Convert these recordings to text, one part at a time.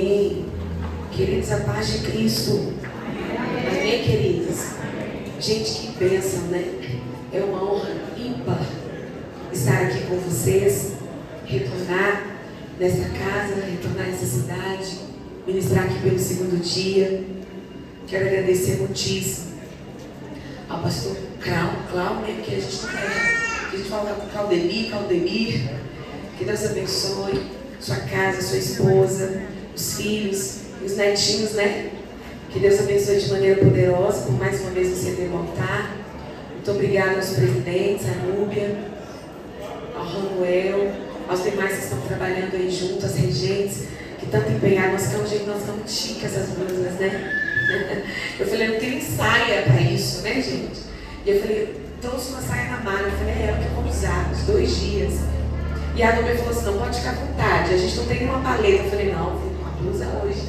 Amém. Queridos, a paz de Cristo. Amém, queridos? Gente, que bênção, né? É uma honra ímpar estar aqui com vocês, retornar nessa casa, retornar nessa cidade, ministrar aqui pelo segundo dia. Quero agradecer muitíssimo ao pastor Cláudio, né? Que a gente fala com Claudemir. Que Deus abençoe sua casa, sua esposa, os filhos, os netinhos, né? Que Deus abençoe de maneira poderosa, por mais uma vez você ter o altar. Muito obrigada aos presidentes, a Núbia, ao Ranuel, aos demais que estão trabalhando aí junto, as regentes, que tanto empenharam. Nós ficamos chiques as blusas, né? Eu falei, não tem saia para isso, né, gente? E eu falei, trouxe uma saia na mala. Eu falei, é o que eu vou usar, os 2 dias. E a Núbia falou assim, não, pode ficar à vontade, a gente não tem nenhuma paleta. Eu falei, não, vou com a blusa hoje,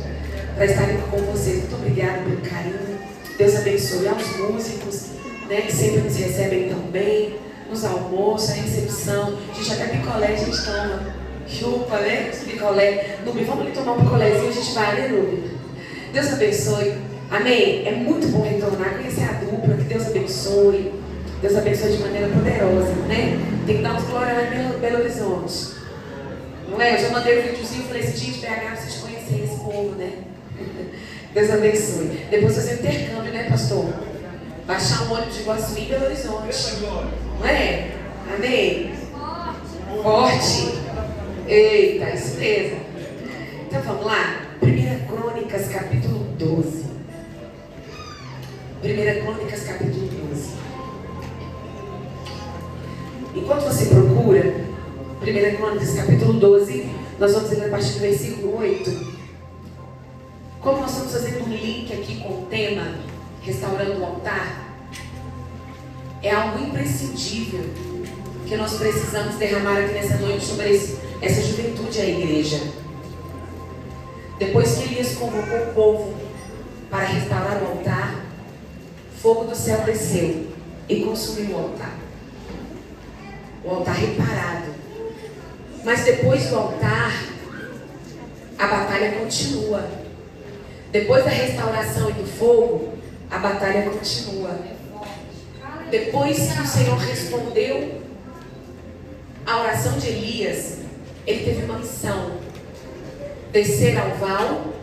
para estar aqui com vocês. Muito obrigada pelo carinho. Deus abençoe aos músicos, né, que sempre nos recebem tão bem, nos almoços, a recepção. Gente, até picolé a gente toma. Chupa, né? Picolé. Núbia, vamos ali tomar um picolézinho, a gente vai, né, Núbia? Deus abençoe. Amém? É muito bom retornar, conhecer a dupla, que Deus abençoe. Deus abençoe de maneira poderosa, né? Tem que dar uns glória lá em Belo Horizonte. Não é? Eu já mandei um videozinho e falei assim, gente, BH, vocês conhecerem esse povo, né? Deus abençoe. Depois fazer um intercâmbio, né, pastor? Baixar um ônibus de Iguaçu em Belo Horizonte. Não é? Amém? Forte. Eita, isso mesmo. Então vamos lá. 1 Crônicas, capítulo 12. 1 Crônicas, capítulo 12. Enquanto você procura, 1 Crônicas, capítulo 12, nós vamos ler a partir do versículo 8. Como nós estamos fazendo um link aqui com o tema Restaurando o Altar, é algo imprescindível que nós precisamos derramar aqui nessa noite sobre essa juventude à igreja. Depois que Elias convocou o povo para restaurar o altar, fogo do céu desceu e consumiu o altar. O altar reparado. Mas depois do altar, a batalha continua. Depois da restauração e do fogo, a batalha continua. Depois que o Senhor respondeu a oração de Elias, ele teve uma missão: descer ao val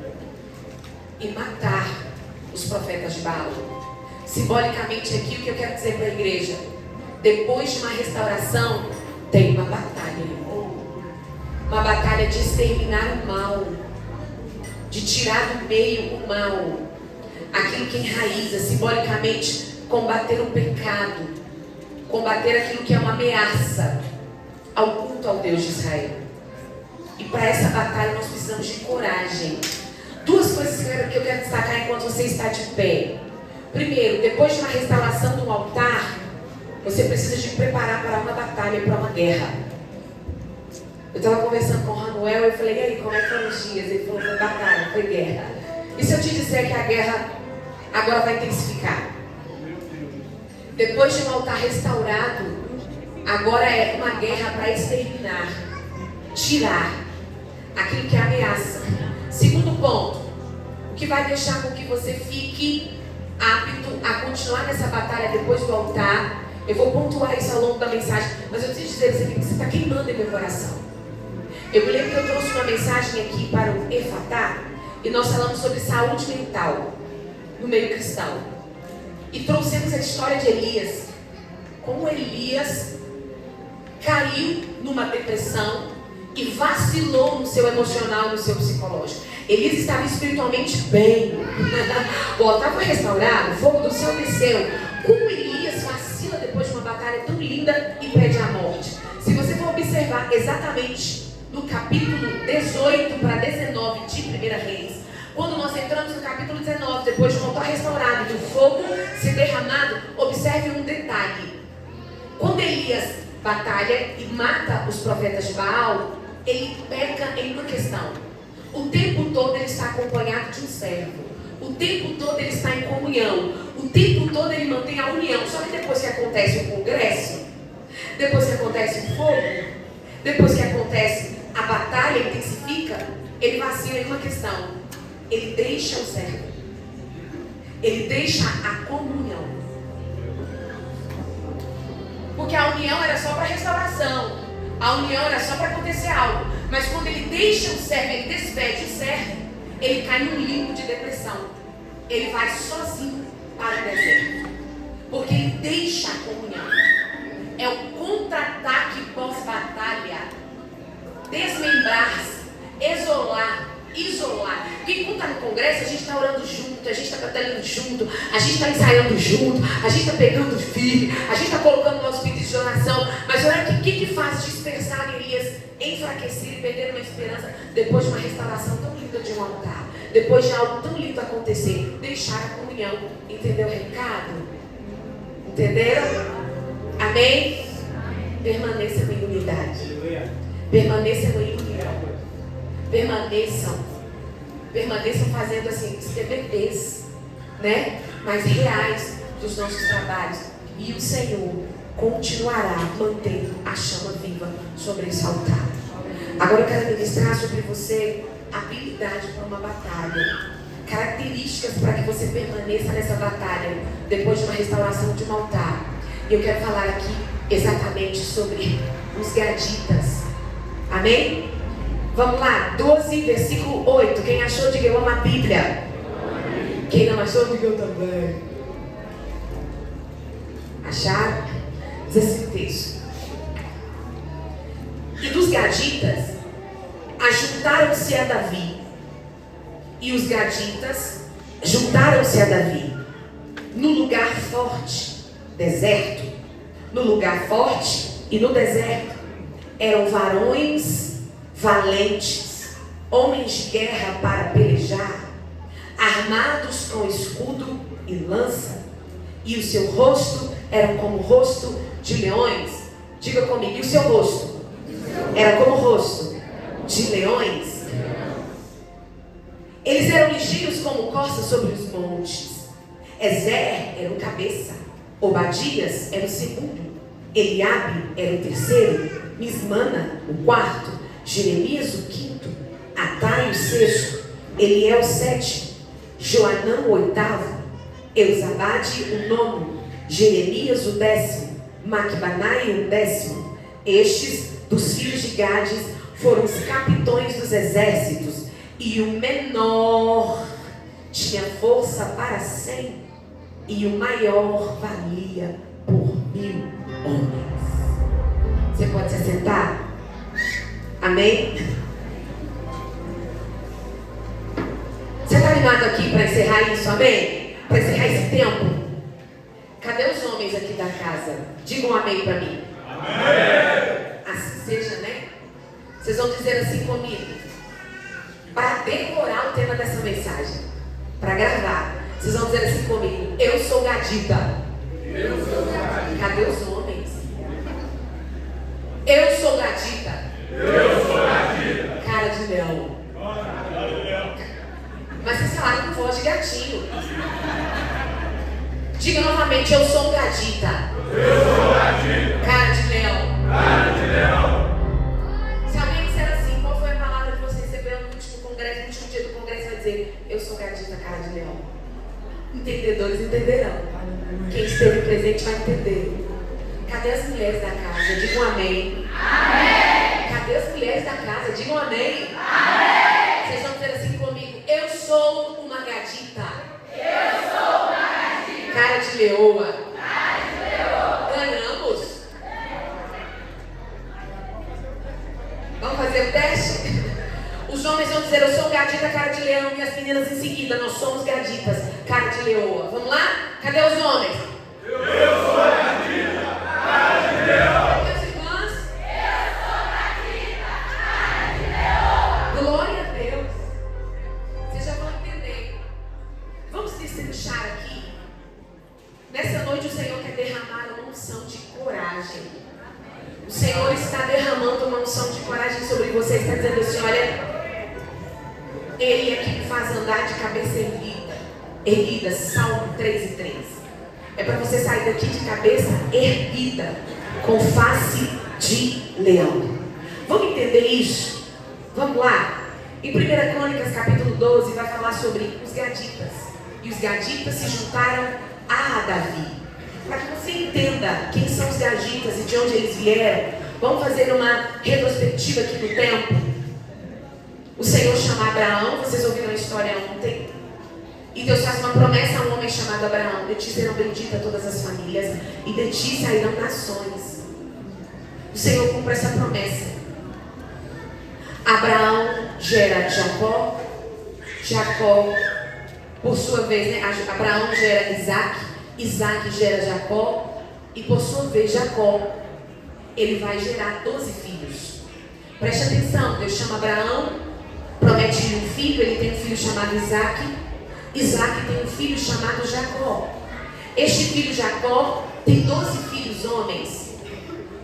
e matar os profetas de Baal. Simbolicamente aqui, o que eu quero dizer para a igreja: depois de uma restauração, tem uma batalha. Uma batalha de exterminar o mal, de tirar do meio o mal, aquilo que enraiza, simbolicamente, combater o pecado, combater aquilo que é uma ameaça ao culto ao Deus de Israel. E para essa batalha nós precisamos de coragem. 2 coisas que eu quero destacar enquanto você está de pé. Primeiro, depois de uma restauração do altar, você precisa de preparar para uma batalha, para uma guerra. Eu estava conversando com o Ranuel e eu falei, e aí, como é que foram os dias? Ele falou, foi batalha, foi guerra. E se eu te disser que a guerra agora vai intensificar? Depois de um altar restaurado, agora é uma guerra para exterminar, tirar aquilo que é ameaça. Segundo ponto, o que vai deixar com que você fique apto a continuar nessa batalha depois do altar. Eu vou pontuar isso ao longo da mensagem, mas eu preciso dizer isso aqui, que você está queimando em meu coração. Eu me lembro que eu trouxe uma mensagem aqui para o Efatá, e nós falamos sobre saúde mental no meio cristão. E trouxemos a história de Elias. Como Elias caiu numa depressão e vacilou no seu emocional, no seu psicológico. Elias estava espiritualmente bem. O altar foi restaurado, o fogo do céu desceu. Como Elias vacila depois de uma batalha tão linda e pede a morte? Se você for observar exatamente no capítulo 18 para 19 de 1 Reis, quando nós entramos no capítulo 19, depois de um altar restaurado e do fogo ser derramado, observe um detalhe. Quando Elias batalha e mata os profetas de Baal, ele peca em uma questão. O tempo todo ele está acompanhado de um servo. O tempo todo ele está em comunhão. O tempo todo ele mantém a união. Só que depois que acontece o congresso, depois que acontece o fogo, depois que acontece a batalha intensifica, ele vacila em uma questão. Ele deixa o servo. Ele deixa a comunhão. Porque a união era só para restauração. A união era só para acontecer algo. Mas quando ele deixa o servo, ele despede o servo, ele cai num limbo de depressão. Ele vai sozinho para o deserto. Porque ele deixa a comunhão. É o contra-ataque pós-batalha. Desmembrar-se, isolar. Porque quando está no congresso, a gente está orando junto, a gente está batalhando junto, a gente está ensaiando junto, a gente está pegando firme, a gente está colocando nosso pedido de oração. Mas olha o que faz dispersar Elias, enfraquecer e perder uma esperança depois de uma restauração tão linda de um altar, depois de algo tão lindo acontecer, deixar a comunhão. Entendeu o recado? Entenderam? Amém? Permaneçam em unidade. Permaneçam em união. Permaneçam fazendo assim, TBTs, né? Mas reais dos nossos trabalhos. E o Senhor continuará mantendo a chama viva sobre esse altar. Agora eu quero ministrar sobre você habilidade para uma batalha. Características para que você permaneça nessa batalha depois de uma restauração de um altar. E eu quero falar aqui exatamente sobre os gaditas. Amém? Vamos lá, 12, versículo 8. Quem achou, diga eu amo a Bíblia. Quem não achou, diga eu também. Acharam? Diz assim o texto. E dos gaditas ajuntaram-se a Davi. E os gaditas juntaram-se a Davi no lugar forte, deserto. No lugar forte e no deserto eram varões valentes, homens de guerra para pelejar, armados com escudo e lança, e o seu rosto era como o rosto de leões. Diga comigo, e o seu rosto era como o rosto de leões. Eles eram ligeiros como corças sobre os montes. Ezer era o cabeça, Obadias era o segundo, Eliabe era o terceiro, Mismana o quarto, Jeremias o quinto, Atai o sexto, Eliel o sétimo, Joanã o oitavo, Eusabade o nono, Jeremias o décimo, Macbanai o décimo. Estes dos filhos de Gades foram os capitões dos exércitos, e o menor tinha força para 100, e o maior valia por 1000 homens. Você pode se assentar? Amém? Você está animado aqui para encerrar isso? Amém? Para encerrar esse tempo? Cadê os homens aqui da casa? Digam amém para mim. Amém! Assim seja, né? Vocês vão dizer assim comigo. Para decorar o tema dessa mensagem, para gravar, vocês vão dizer assim comigo: eu sou gadita. Eu sou gadita. Cadê os homens? Eu sou gadita. Eu sou gadita. Cara de leão. Mas vocês falaram com voz de gatinho. Diga novamente: eu sou gadita. Eu sou gadita. Cara de leão. Cara de leão. Se alguém disser assim, qual foi a palavra que você recebeu no último congresso, no último dia do congresso, vai dizer: eu sou gadita, cara de leão. Entendedores entenderão. Quem esteve presente vai entender. Cadê as mulheres da casa? Digam amém. Amém. Cadê as mulheres da casa? Digam amém. Amém. Vocês vão dizer assim comigo: eu sou uma gadita. Eu sou uma gadita. Cara de leoa. Cara de leoa. Ganhamos. Vamos fazer o teste? Os homens vão dizer: eu sou gadita, cara de leão. E as meninas em seguida: nós somos gaditas, cara de leoa. Vamos lá? Cadê os homens? Eu sou gadita, cara de leão. Cadê as irmãs? Eu sou gadita, cara de leão. Glória a Deus. Vocês já vão entender. Vamos destrinchar aqui. Nessa noite o Senhor quer derramar uma unção de coragem. O Senhor está derramando uma unção de coragem sobre você. Está dizendo assim: olha, Ele é que me faz andar de cabeça erguida. Salmo 3:3. É para você sair daqui de cabeça erguida, com face de leão. Vamos entender isso? Vamos lá. Em 1 Crônicas, capítulo 12, vai falar sobre os gaditas. E os gaditas se juntaram a Davi. Para que você entenda quem são os gaditas e de onde eles vieram, vamos fazer uma retrospectiva aqui no tempo. O Senhor chama Abraão, vocês ouviram a história ontem. E Deus faz uma promessa a um homem chamado Abraão: de ti serão benditas todas as famílias, e de ti sairão nações. O Senhor cumpre essa promessa. Abraão gera Jacó. Jacó, por sua vez, Abraão gera Isaac. Isaac gera Jacó. E por sua vez, Jacó, ele vai gerar 12 filhos. Preste atenção, Deus chama Abraão, promete-lhe um filho, ele tem um filho chamado Isaac. Isaac tem um filho chamado Jacó. Este filho Jacó tem 12 filhos homens.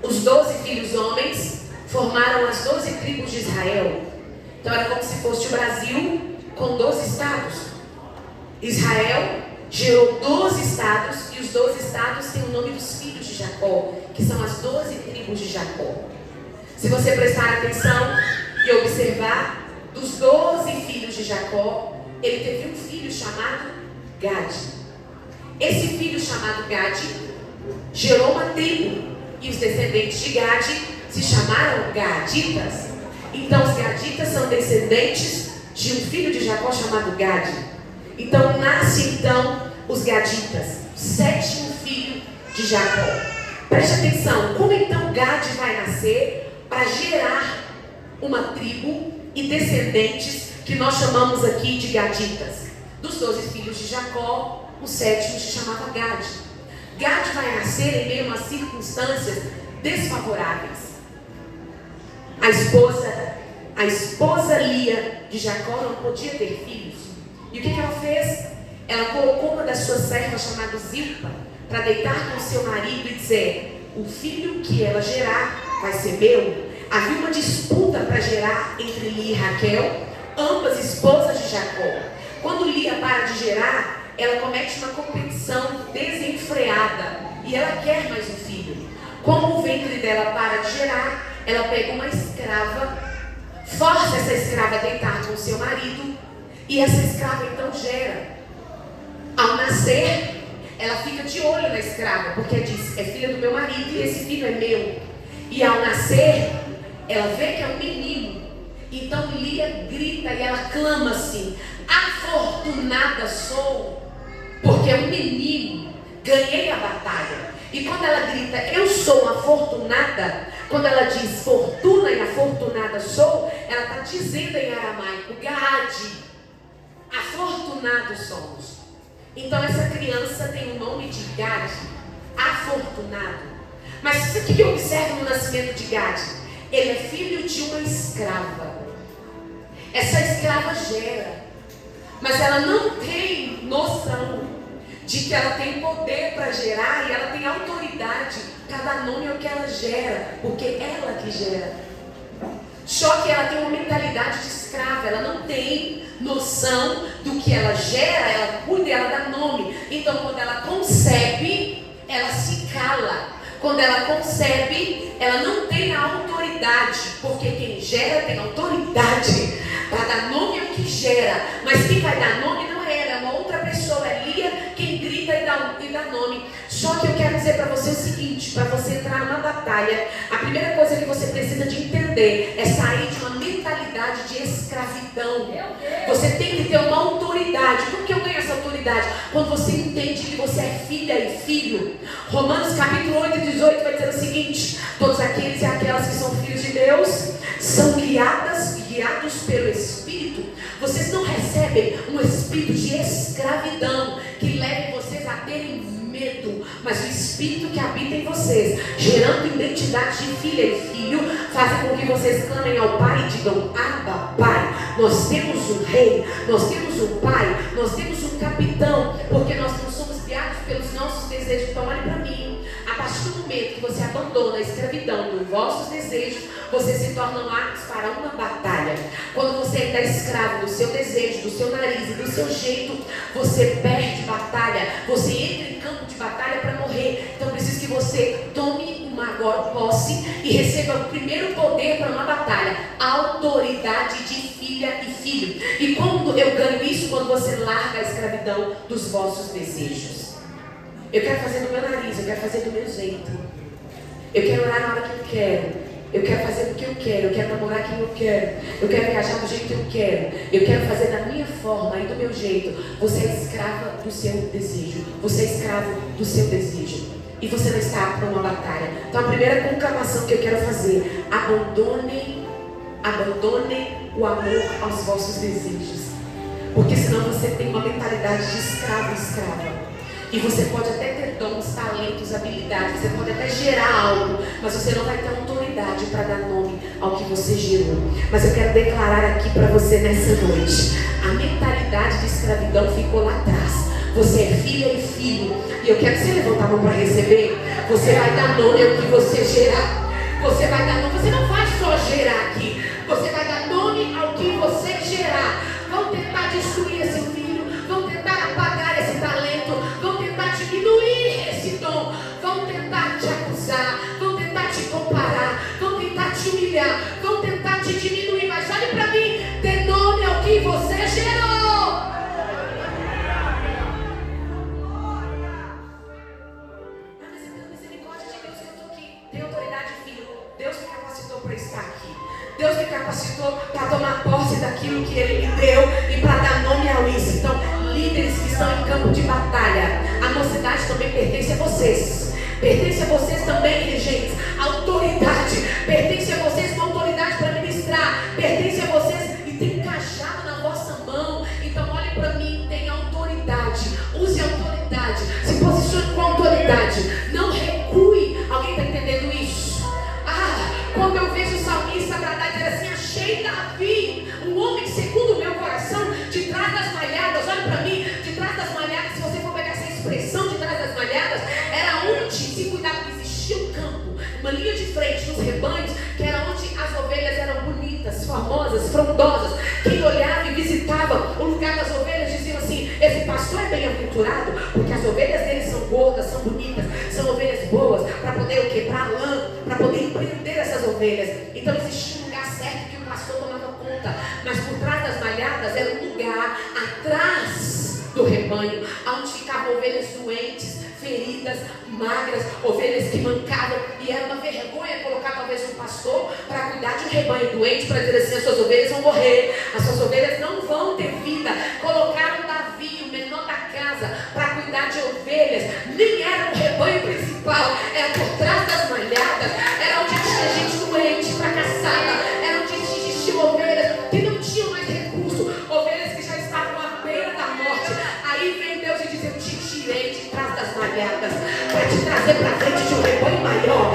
Os 12 filhos homens formaram as 12 tribos de Israel. Então era como se fosse o Brasil com 12 estados. Israel gerou 12 estados, e os 12 estados têm o nome dos filhos de Jacó, que são as 12 tribos de Jacó. Se você prestar atenção e observar, dos 12 filhos de Jacó, ele teve um filho chamado Gade. Esse filho chamado Gade gerou uma tribo, e os descendentes de Gade se chamaram Gaditas. Então os Gaditas são descendentes de um filho de Jacó chamado Gade. Então nasce os Gaditas, o 7º filho de Jacó. Preste atenção, como então Gade vai nascer para gerar uma tribo e descendentes que nós chamamos aqui de Gaditas? Dos 12 filhos de Jacó, o 7º se chamava Gade. Gade vai nascer em meio a circunstâncias desfavoráveis. A esposa Lia de Jacó não podia ter filhos. E o que ela fez? Ela colocou uma das suas servas chamada Zilpa para deitar com seu marido e dizer: o filho que ela gerar vai ser meu. Havia uma disputa para gerar entre Lia e Raquel, ambas esposas de Jacó. Quando Lia para de gerar, ela comete uma competição desenfreada e ela quer mais um filho. Como o ventre dela para de gerar, ela pega uma escrava, força essa escrava a deitar com o seu marido, e essa escrava então gera. Ao nascer, ela fica de olho na escrava, porque diz: é filha do meu marido e esse filho é meu. E ao nascer, ela vê que é um menino. Então Lia grita e ela clama assim: afortunada sou, porque é um menino, ganhei a batalha. E quando ela grita: eu sou afortunada, quando ela diz fortuna e afortunada sou, ela está dizendo em aramaico: Gade, afortunados somos. Então essa criança tem o nome de Gade, afortunado. Mas o que eu observo no nascimento de Gade? Ele é filho de uma escrava. Essa escrava gera, mas ela não tem noção de que ela tem poder para gerar, e ela tem autoridade para dar nome ao que ela gera, porque é ela que gera. Só que ela tem uma mentalidade de escrava, ela não tem noção do que ela gera, ela cuida e ela dá nome. Então quando ela concebe, ela se cala. Quando ela concebe, ela não tem a autoridade, porque quem gera tem autoridade para dar nome ao que gera. Mas quem vai dar nome não é ela, é uma outra pessoa, é Lia quem grita e dá nome. Só que eu quero dizer para você o seguinte: para você entrar numa batalha, a primeira coisa que você precisa de entender é sair de uma mentalidade de escravidão. Você tem que ter uma autoridade. Como que eu ganho essa autoridade? Quando você entende que você é filha e filho. Romanos capítulo 8 e 18 vai dizer o seguinte: todos aqueles e aquelas que são filhos de Deus são guiados pelo Espírito. Vocês não recebem um espírito de escravidão que leve vocês a terem medo, mas o Espírito que habita em vocês, gerando identidade de filha e filho, faz com que vocês clamem ao Pai e digam: Abba, Pai. Nós temos um rei, nós temos um pai, nós temos um capitão, porque nós não somos guiados pelos nossos desejos. Então olhe para mim: a partir do momento que você abandona a escravidão dos vossos desejos, você se torna aptos para uma batalha. Quando você ainda é escravo do seu desejo, do seu nariz e do seu jeito, você perde batalha, você entra em campo de batalha para morrer. Então preciso que você tome uma tomar agora posse e receba o primeiro poder para uma batalha: a autoridade de filha e filho. E quando eu ganho isso? Quando você larga a escravidão dos vossos desejos. Eu quero fazer do meu nariz, eu quero fazer do meu jeito. Eu quero orar na hora que eu quero. Eu quero fazer o que eu quero namorar quem eu quero viajar do jeito que eu quero fazer da minha forma e do meu jeito. Você é escrava do seu desejo, você é escravo do seu desejo, e você não está apto para uma batalha. Então a primeira conclamação que eu quero fazer: abandone o amor aos vossos desejos, porque senão você tem uma mentalidade de escrava. E você pode até ter dons, talentos, habilidades, você pode até gerar algo, mas você não vai ter autoridade para dar nome ao que você gerou. Mas eu quero declarar aqui para você nessa noite: a mentalidade de escravidão ficou lá atrás. Você é filha e filho, e eu quero que você levantar a mão para receber. Você vai dar nome ao que você gerar. Você vai dar nome, você não vai só gerar aqui, você vai dar nome ao que você gerar. Vão tentar destruir esse filho, vão tentar apagar esse talento, vão tentar diminuir esse dom, vão tentar te acusar, vão tentar te comparar, vão tentar te humilhar, vão tentar te diminuir. Mas olhe para mim, dê nome ao que você gerou. Mas pela misericórdia de Deus eu estou aqui. Tem autoridade, filho. Deus me capacitou para estar aqui. Deus me capacitou para tomar posse daquilo que Ele me deu e para dar nome ao isso. Então, líderes que estão em campo de batalha, a mocidade também pertence a vocês. Pertence a vocês também, regentes. A autoridade pertence a vocês, uma autoridade para ministrar. Pertence a vocês e tem cajado na vossa mão. Então, olhe para mim, tem autoridade. Use a autoridade. Se posicione com autoridade. Não recue. Alguém está entendendo isso? Quando eu vejo o salmista bradar e dizer assim: achei Davi, um homem segundo o meu coração, de trás das malhadas. Olha para mim, de trás das malhadas, se você for pegar essa expressão de trás das malhadas, era onde se cuidava, existia um campo, uma linha de frente nos rebanhos, que era onde as ovelhas eram bonitas, formosas, frondosas. Quem olhava e visitava o lugar das ovelhas dizia assim: esse pastor é bem-aventurado, porque as ovelhas dele são gordas, são bonitas, são ovelhas boas, para poder o quê? Para lã, para poder empreender essas ovelhas. Então existia um lugar certo que o pastor tomava conta, mas por trás das malhadas era um lugar atrás do rebanho, onde ficavam ovelhas doentes, feridas, magras, ovelhas que mancavam, e era uma vergonha colocar talvez um pastor para cuidar de um rebanho doente, para dizer assim: as suas ovelhas vão morrer, as suas ovelhas não vão ter vida. Colocaram Davi, o menor da casa, para cuidar de ovelhas. Nem era o rebanho principal, era por trás das malhadas, era onde tinha gente doente, fracassada, era onde existiam ovelhas que não tinham mais recurso, ovelhas que já estavam à beira da morte. Aí vem Deus e diz: eu te tirei de trás das malhadas para te trazer para frente de um rebanho maior.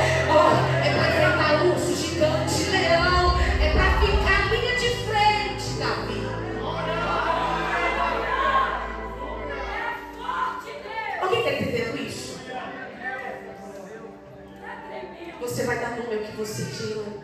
É para enfrentar urso, gigante, leão, é para ficar na linha de frente, Davi. Alguém está entendendo isso? Você vai dar nome ao que você gerou.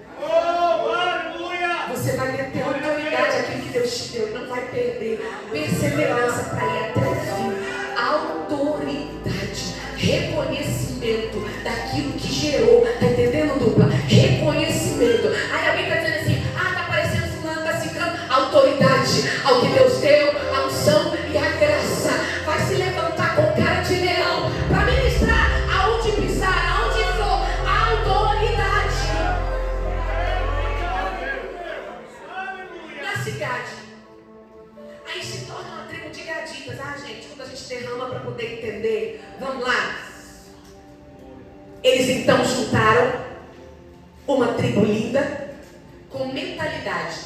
Você vai ter autoridade àquilo que Deus te deu. Não vai perder perseverança para ir até o fim. Autoridade, reconhecimento daquilo que gerou. Está entendendo, dupla? Reconhecimento. Aí alguém está dizendo assim: está parecendo fulano, está citando. Autoridade ao que Deus deu, a unção e a graça. Vai se levantar com cara de leão para ministrar aonde pisar, aonde for. Autoridade. Na cidade. Aí se torna uma tribo de gaditas. Gente, quando a gente derrama para poder entender, vamos lá. Eles então juntaram uma tribo linda com mentalidade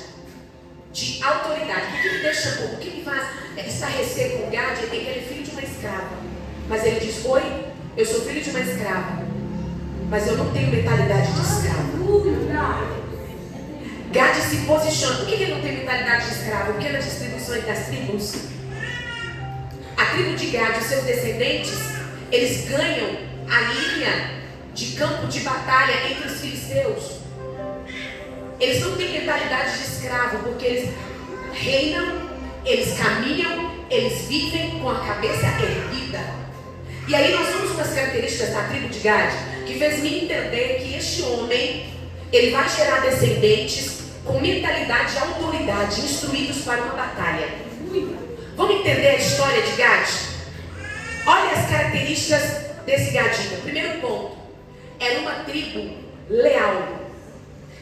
de autoridade. O que me deixa bom? O que me faz estarrecer com Gade é que ele é filho de uma escrava. Mas ele diz: oi, eu sou filho de uma escrava, mas eu não tenho mentalidade de escravo. Gade se posiciona. Por que ele não tem mentalidade de escravo? Porque na distribuição entre as tribos, a tribo de Gade, os seus descendentes, eles ganham a linha de campo de batalha entre os filisteus. Eles não têm mentalidade de escravo, porque eles reinam, eles caminham, eles vivem com a cabeça erguida. E aí nós vamos umas características da tribo de Gade que fez me entender que este homem, ele vai gerar descendentes com mentalidade de autoridade, instruídos para uma batalha. Vamos entender a história de Gade? Olha as características desse gadinho. Primeiro ponto, era uma tribo leal.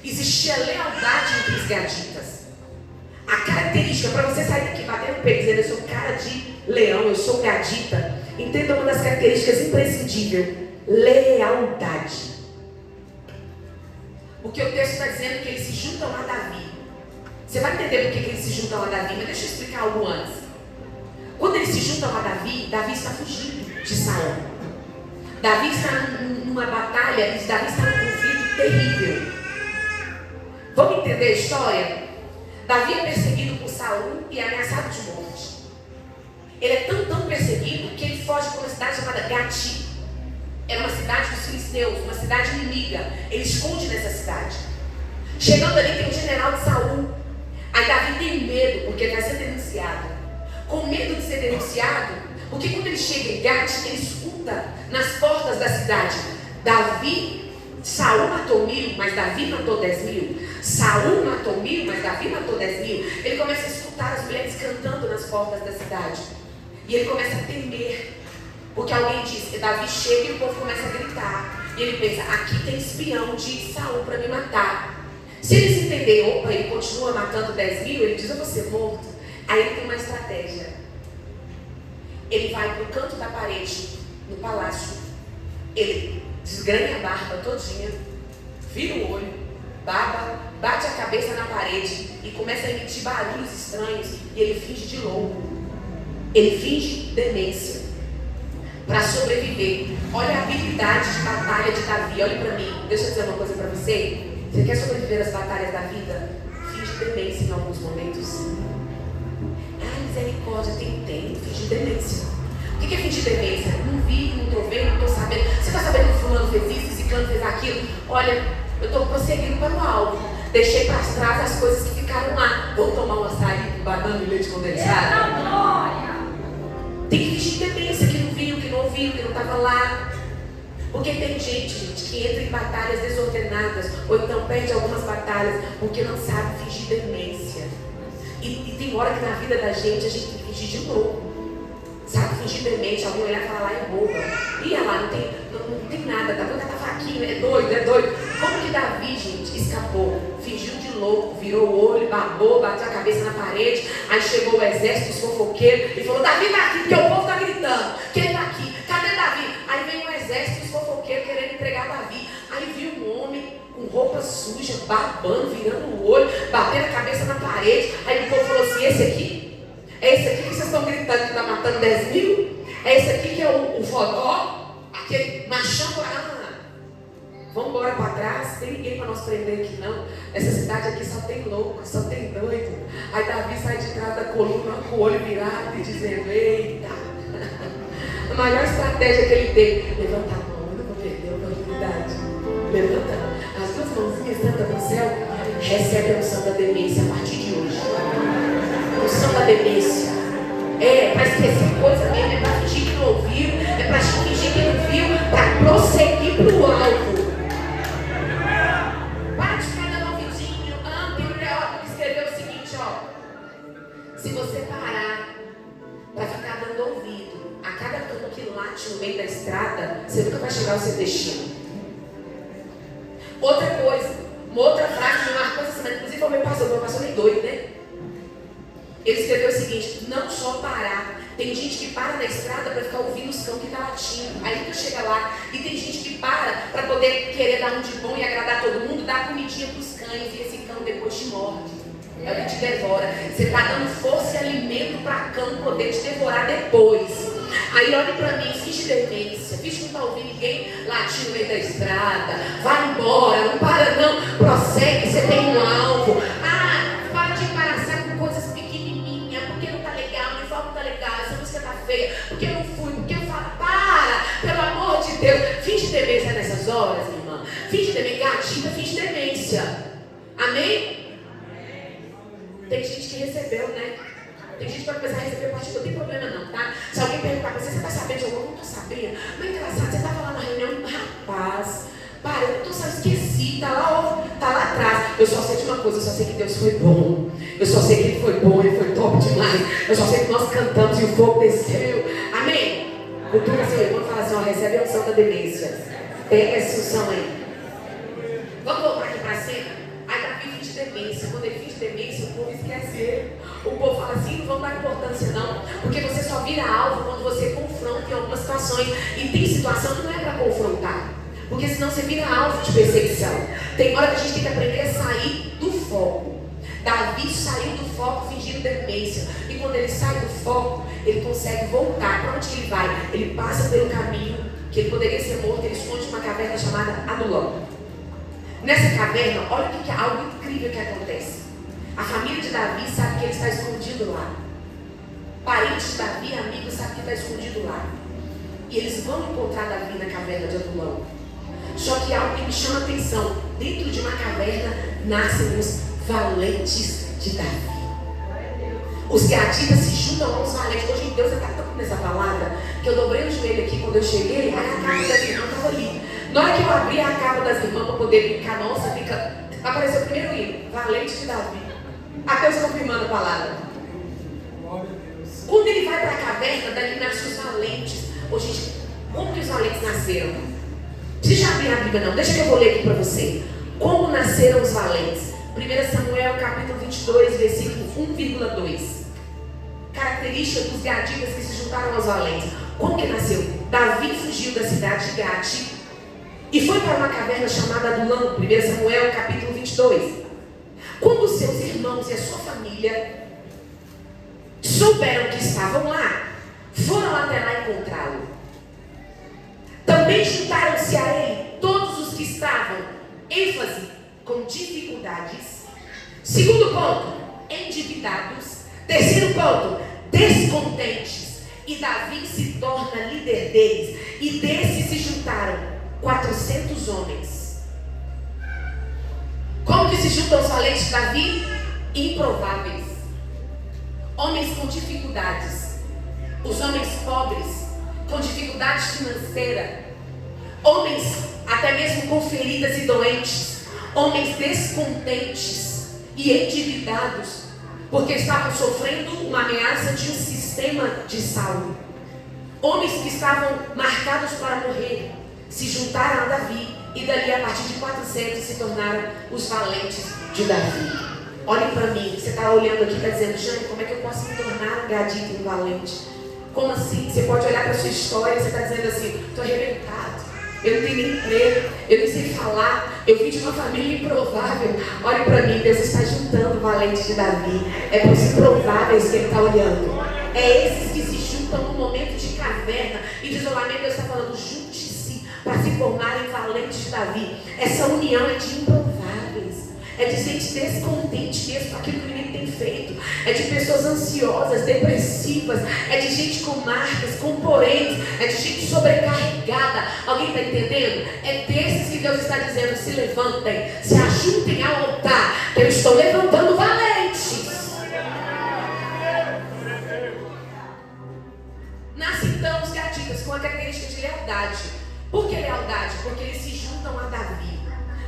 Existia lealdade entre os gaditas. A característica, para você sair daqui batendo o peito dizendo eu sou cara de leão, eu sou gadita, entenda uma das características imprescindíveis: lealdade. Porque o texto está dizendo que eles se juntam a Davi. Você vai entender por que eles se juntam a Davi, mas deixa eu explicar algo antes. Quando eles se juntam a Davi, Davi está fugindo de Saul. Davi está numa batalha, Davi está num conflito terrível. Vamos entender a história? Davi é perseguido por Saul e é ameaçado de morte. Ele é tão perseguido que ele foge para uma cidade chamada Gati. Era uma cidade dos filisteus, uma cidade inimiga. Ele esconde nessa cidade. Chegando ali tem um general de Saul. Aí Davi tem medo, porque ele vai ser denunciado. Com medo de ser denunciado, porque quando ele chega em Gati, ele escuta nas portas da cidade: Saul matou 1000, mas Davi matou 10.000. Saul matou 1000, mas Davi matou 10.000. Ele começa a escutar as mulheres cantando nas portas da cidade. E ele começa a temer. Porque alguém diz, Davi chega e o povo começa a gritar. E ele pensa, aqui tem espião de Saul para me matar. Se eles entenderem, opa, ele continua matando 10.000, ele diz, eu vou ser morto. Aí ele tem uma estratégia. Ele vai para o canto da parede, no palácio. Ele desgranha a barba todinha, vira o olho, baba, bate a cabeça na parede e começa a emitir barulhos estranhos. E ele finge de louco. Ele finge demência para sobreviver. Olha a habilidade de batalha de Davi. Olha para mim, deixa eu dizer uma coisa para você. Você quer sobreviver às batalhas da vida? Finge demência em alguns momentos. Misericórdia, tem finge demência. O que é fingir demência? Não vi, não estou vendo, não estou sabendo. Você está sabendo que fulano fez isso, que ciclano fez aquilo? Olha, eu estou prosseguindo para o alvo. Deixei para trás as coisas que ficaram lá. Vou tomar um açaí com banana e leite condensado. Tem que fingir demência, que não viu, que não ouviu, que não estava lá. Porque tem gente, que entra em batalhas desordenadas, ou então perde algumas batalhas, porque não sabe fingir demência. E tem hora que na vida da gente, a gente tem que fingir de novo. Sabe, fingir demente, alguém olhar e falar lá é boba. Ia lá, não tem nada, tá vendo? Tá fraquinho, é doido. Como que Davi, gente, escapou? Fingiu de louco, virou o olho, babou, bateu a cabeça na parede. Aí chegou o exército, os fofoqueiros, e falou, Davi tá aqui, porque o povo tá gritando. Quem tá aqui? Cadê Davi? Aí vem o exército, os fofoqueiros querendo entregar Davi. Aí viu um homem com roupa suja, babando, virando o olho, batendo a cabeça na parede. Aí o povo falou assim, esse aqui? É esse aqui que vocês estão gritando que está matando 10.000? É esse aqui que é o fodó? Aquele machão? Vamos embora para trás, não tem ninguém para nós prender aqui não. Essa cidade aqui só tem louco, só tem doido. Aí Davi sai de trás da coluna com o olho virado e dizendo, eita. A maior estratégia que ele tem, levanta a mão, eu não vou perder a oportunidade. Levanta as duas mãozinhas, senta no céu, recebe a unção da demência a partir de hoje. Unção da demência. É para esquecer coisa mesmo, é para fingir que não ouviu, é para fingir que não viu, para prosseguir para o alvo. Para de ficar dando ouvidinho. Tem um teólogo que escreveu o seguinte, ó. Se você parar para ficar dando ouvido a cada cano que late no meio da estrada, você nunca vai chegar ao seu destino. Outra coisa, uma outra frase que me marcou essa semana, inclusive foi o meu pastor nem doido, né? Ele escreveu o seguinte, não só parar. Tem gente que para na estrada para ficar ouvindo os cães que estão latindo. Aí nunca chega lá. E tem gente que para poder querer dar um de bom e agradar todo mundo, dar comidinha para os cães. E esse cão depois te morde. É o que te devora. Você está dando força e alimento para cão poder te devorar depois. Aí olha para mim, finge demência. Finge que não está ouvindo ninguém latir no meio da estrada. Vai embora, não para não. Prossegue, você tem um alvo. Para de embaraçar com coisas pequenininhas. Porque não está legal, a uniforme não está legal, essa música está feia. Porque eu não fui, porque eu falo, para, pelo amor de Deus. Finge demência nessas horas, minha irmã. Finge demência, gatinha, finge demência. Amém? Tem gente que recebeu, né? Tem gente que vai começar a receber partido, não tem problema não, tá? Se alguém perguntar pra você, você tá sabendo de alguma coisa? Não tô sabendo. Mas é engraçado, você tava lá na reunião, rapaz, para, eu não tô só esqueci, tá lá atrás. Eu só sei de uma coisa, eu só sei que Deus foi bom. Eu só sei que Ele foi bom, Ele foi top demais. Eu só sei que nós cantamos e o fogo desceu. Amém? Cultura seu irmão fala assim, ó, recebe a unção da demência. Pega essa unção aí. Vamos voltar aqui para cima? Aí Davi finge demência. Quando ele finge demência, o povo esquece ele. O povo fala assim, não vão dar importância não. Porque você só vira alvo quando você confronta em algumas situações. E tem situação que não é para confrontar. Porque senão você vira alvo de perseguição. Tem hora que a gente tem que aprender a sair do foco. Davi saiu do foco fingindo demência. E quando ele sai do foco, ele consegue voltar. Para onde que ele vai? Ele passa pelo caminho que ele poderia ser morto. Ele esconde uma caverna chamada Adulão. Nessa caverna, olha o que é algo incrível que acontece. A família de Davi sabe que ele está escondido lá. Parentes de Davi, amigos, sabem que ele está escondido lá. E eles vão encontrar Davi na caverna de Adulão. Só que algo que me chama a atenção. Dentro de uma caverna nascem os valentes de Davi. Os gaditas se juntam aos valentes. Hoje em Deus está tanto nessa palavra que eu dobrei o joelho aqui quando eu cheguei. Aí a capa das irmãs estava ali. Na hora que eu abri a capa das irmãs para poder brincar, nossa, apareceu o primeiro hino, valente de Davi. A Deus confirmando a palavra. Quando ele vai para a caverna, dali nascem os valentes. Ô gente, como que os valentes nasceram? Não precisa abrir a Bíblia não, deixa que eu vou ler aqui para você. Como nasceram os valentes? 1 Samuel capítulo 22, versículo 1,2. Característica dos gaditas que se juntaram aos valentes. Como que nasceu? Davi fugiu da cidade de Gate e foi para uma caverna chamada Adulão. 1 Samuel capítulo 22. Quando seus irmãos e a sua família souberam que estavam lá, foram até lá encontrá-lo. Também juntaram-se a ele todos os que estavam, ênfase, com dificuldades. Segundo ponto, endividados. Terceiro ponto, descontentes. E Davi se torna líder deles. E desses se juntaram 400 homens. Como que se juntam os valentes de Davi? Improváveis. Homens com dificuldades. Os homens pobres, com dificuldades financeiras. Homens até mesmo com feridas e doentes. Homens descontentes e endividados, porque estavam sofrendo uma ameaça de um sistema de saúde. Homens que estavam marcados para morrer, se juntaram a Davi e dali a partir de 400 se tornaram os valentes de Davi. Olhem para mim, você está olhando aqui e está dizendo, Jane, como é que eu posso me tornar um gadito e um valente? Como assim? Você pode olhar para a sua história e você está dizendo assim, estou arrebentado. Eu não tenho nem emprego, eu não sei falar, eu vim de uma família improvável. Olhe para mim, Deus está juntando o valente de Davi. É para os improváveis que Ele está olhando. É esses que se juntam no momento de caverna e de isolamento. Deus está falando, junte-se para se formarem valentes de Davi. Essa união é de improváveis. É de gente descontente mesmo com aquilo que o inimigo tem feito. É de pessoas ansiosas, depressivas. É de gente com marcas, com poréns. É de gente sobrecarregada. Alguém está entendendo? É desses que Deus está dizendo, se levantem, se ajuntem ao altar, que eu estou levantando valentes. Nascem então os gaditas com a característica de lealdade. Por que lealdade? Porque eles se juntam a Davi.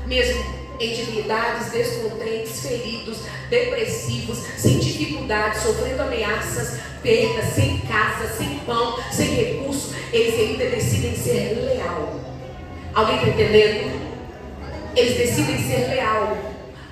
Mesmo endividados, descontentes, feridos, depressivos, sem dificuldades, sofrendo ameaças, perdas, sem casa, sem pão, sem recurso, eles ainda decidem ser leal. Alguém está entendendo? Eles decidem ser leal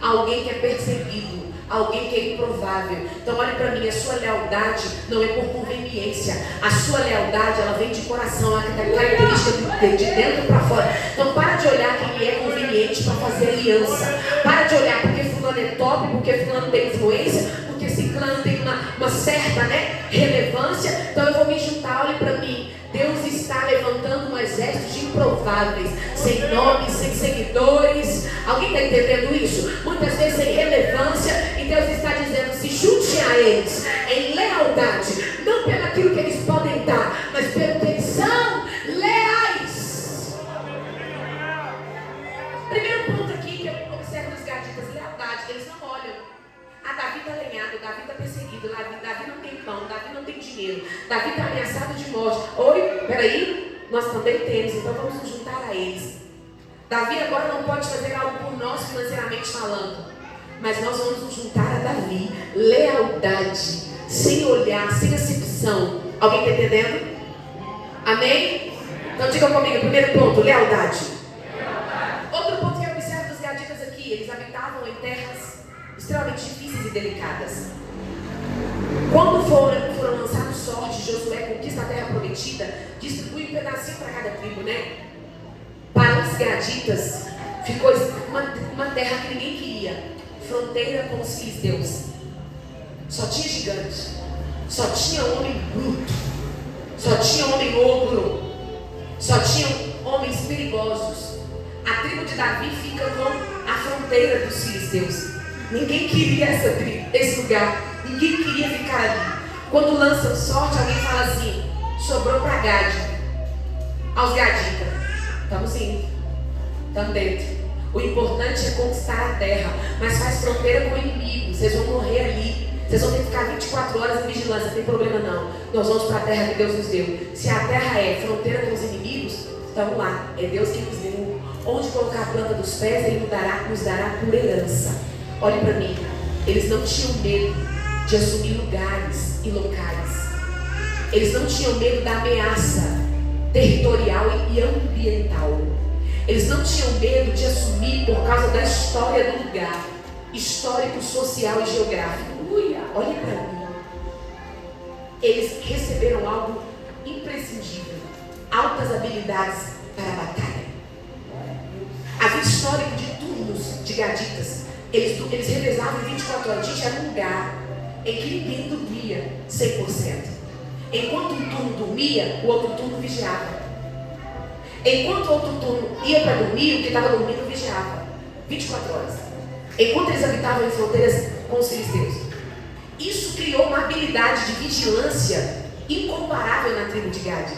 a alguém que é perseguido, alguém que é improvável. Então olhe para mim, a sua lealdade não é por conveniência. A sua lealdade, ela vem de coração, ela tem característica de dentro para fora. Então para de olhar quem é conveniente para fazer aliança. Para de olhar porque fulano é top, porque fulano tem influência, porque ciclano tem uma certa relevância. Então eu vou me juntar, olhe para mim. Deus está levantando um exército de improváveis, sem nomes, sem seguidores. Alguém está entendendo isso? Muitas vezes sem relevância. E Deus está dizendo, se junte a eles em lealdade. Não pelo aquilo que eles podem dar, mas pelo que eles são leais. Primeiro ponto aqui que eu observo nos gaditas, lealdade. Eles não olham. Davi está alinhado, Davi está perseguido, Davi não tem tem dinheiro. Davi está ameaçado de morte. Oi, peraí, nós também temos, então vamos nos juntar a eles. Davi agora não pode fazer algo por nós financeiramente falando, mas nós vamos nos juntar a Davi. Lealdade, sem olhar, sem acepção. Alguém está entendendo? Amém? Então diga comigo, primeiro ponto, lealdade. Outro ponto que eu observo dos gaditas aqui, eles habitavam em terras extremamente difíceis e delicadas. Quando foram lançados sorte, Josué conquista a terra prometida, distribui um pedacinho para cada tribo, né? Para os gaditas, ficou uma terra que ninguém queria, fronteira com os filisteus. Só tinha gigante, só tinha homem bruto, só tinha homem ogro, só tinham homens perigosos. A tribo de Davi fica com a fronteira dos filisteus. Ninguém queria esse lugar, ninguém queria ficar ali. Quando lançam sorte, alguém fala assim: sobrou para Gade. Aos gaditas, estamos indo, estamos dentro. O importante é conquistar a terra, mas faz fronteira com o inimigo. Vocês vão morrer ali. Vocês vão ter que ficar 24 horas em vigilância, não tem problema não. Nós vamos para a terra que Deus nos deu. Se a terra é fronteira com os inimigos, estamos lá. É Deus quem nos deu. Onde colocar a planta dos pés, Ele nos dará por herança. Olhe para mim. Eles não tinham medo de assumir lugares e locais. Eles não tinham medo da ameaça territorial e ambiental. Eles não tinham medo de assumir por causa da história do lugar, histórico, social e geográfico. Olhe para mim. Eles receberam algo imprescindível: altas habilidades para a batalha. Havia histórico de turnos de gaditas. Eles revezavam em 24 horas. Gente, era um lugar em que ninguém dormia 100%. Enquanto um turno dormia, o outro turno vigiava. Enquanto o outro turno ia para dormir, o que estava dormindo vigiava 24 horas. Enquanto eles habitavam em fronteiras com os filisteus. Isso criou uma habilidade de vigilância incomparável na tribo de Gade.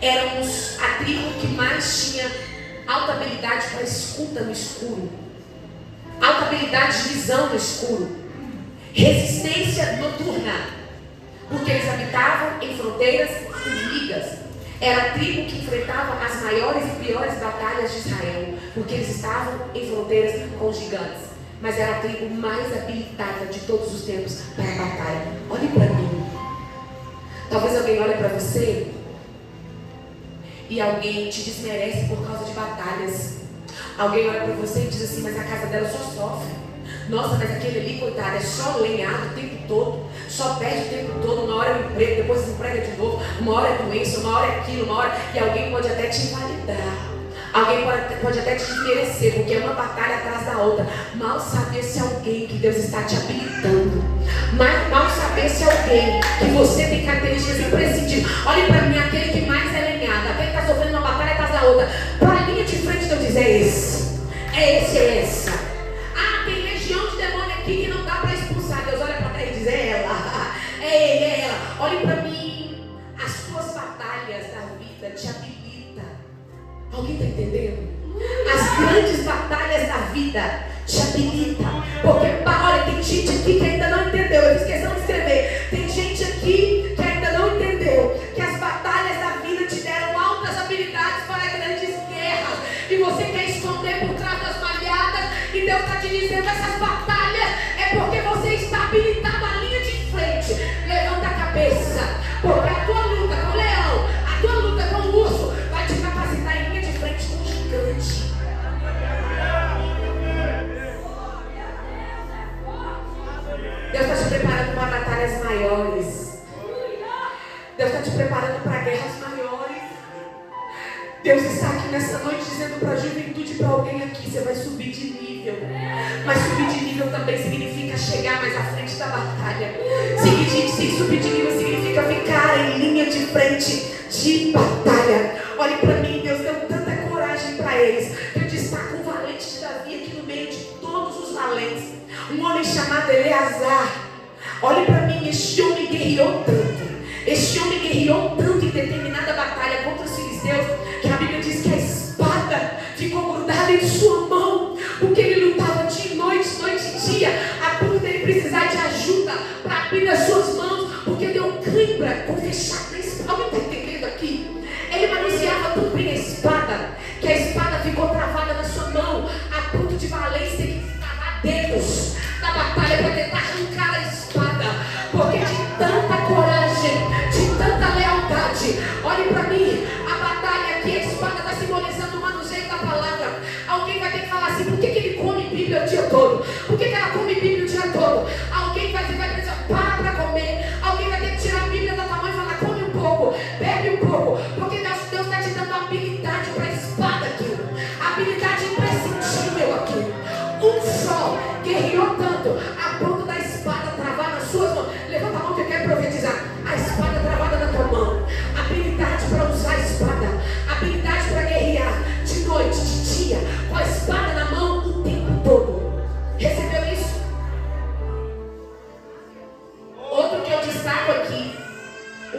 Éramos a tribo que mais tinha alta habilidade para escuta no escuro, alta habilidade de visão no escuro, resistência noturna, porque eles habitavam em fronteiras inimigas. Era a tribo que enfrentava as maiores e piores batalhas de Israel, porque eles estavam em fronteiras com gigantes. Mas era a tribo mais habilitada de todos os tempos para a batalha. Olhe para mim. Talvez alguém olhe para você e alguém te desmerece por causa de batalhas. Alguém olha para você e diz assim: mas a casa dela só sofre. Nossa, mas aquele ali, coitado, é só lenhado o tempo todo, só perde o tempo todo. Uma hora é um emprego, depois desemprega de novo, uma hora é doença, uma hora é aquilo, uma hora... E alguém pode até te invalidar. Alguém pode até te desmerecer, porque é uma batalha atrás da outra. Mal saber se alguém que Deus está te habilitando. Mal saber se alguém que você tem características imprescindíveis. Olhe para mim, aquele que mais é lenhado, aquele que está sofrendo uma batalha atrás da outra. Para a linha de frente, Deus diz: é esse, é esse, é essa. Ah, tem legião de demônio aqui que não dá para expulsar. Deus olha para cá e diz: é ela, é ele, é ela. Olhe para mim, as suas batalhas da vida te habilitam. Alguém está entendendo? As grandes batalhas da vida te habilitam. Porque, olha, tem gente aqui que ainda não entendeu. Eu fiz questão de escrever. Tem gente aqui que ainda não entendeu que as batalhas da vida te deram altas habilidades para grandes guerras. E você quer esconder por trás das malhadas. E Deus está te dizendo: essas batalhas é porque você está habilitado à linha de frente. Levanta a cabeça. Porque a tua luta com o leão, a tua luta com o urso, vai te capacitar em linha de frente com o gigante. Deus está te preparando para batalhas maiores. Deus está te preparando para guerras maiores. Deus está aqui nessa noite dizendo para a juventude, para alguém aqui: você vai subir de nível. Mas subir de nível também significa chegar mais à frente da batalha. Subir de nível significa ficar em linha de frente de batalha. Olhe para mim, Deus deu tanta coragem para eles. Eu destaco um valente de Davi aqui no meio de todos os valentes. Um homem chamado Eleazar. Olhe para mim, este homem guerreou tanto. Este homem guerreou tanto em determinada batalha contra os filisteus, que a Bíblia diz que a espada ficou grudada em sua mão, porque ele lutava dia e noite e dia, a ponto dele precisar de ajuda para abrir as suas mãos, porque deu um crime cãibra com fechado na espada. Alguém está entendendo aqui? Ele manuseava tão bem a espada, que a espada ficou travada na sua mão, a ponto de Valência ter que escavar dedos na batalha para tentar arrancar a espada. Porque de tanta coragem, de tanta lealdade, olhe para mim, a batalha aqui, a espada está simbolizando o manuseio da palavra. Alguém vai ter que falar assim: por que ele come Bíblia o dia todo? Por que ela come Bíblia o dia todo? Alguém vai precisar, para comer. Alguém vai ter que tirar a Bíblia da tua mão e falar: come um pouco, bebe um pouco. Porque Deus está te dando habilidade para a espada aqui, habilidade imprescindível aqui. Um só guerreou tanto a ponto da espada travar nas suas mãos. Levanta a mão que eu quero profetizar. A espada travada na tua mão, habilidade para usar a espada, habilidade para guerrear de noite, de dia, com a espada na mão o tempo todo. Recebeu isso? Outro que eu destaco aqui,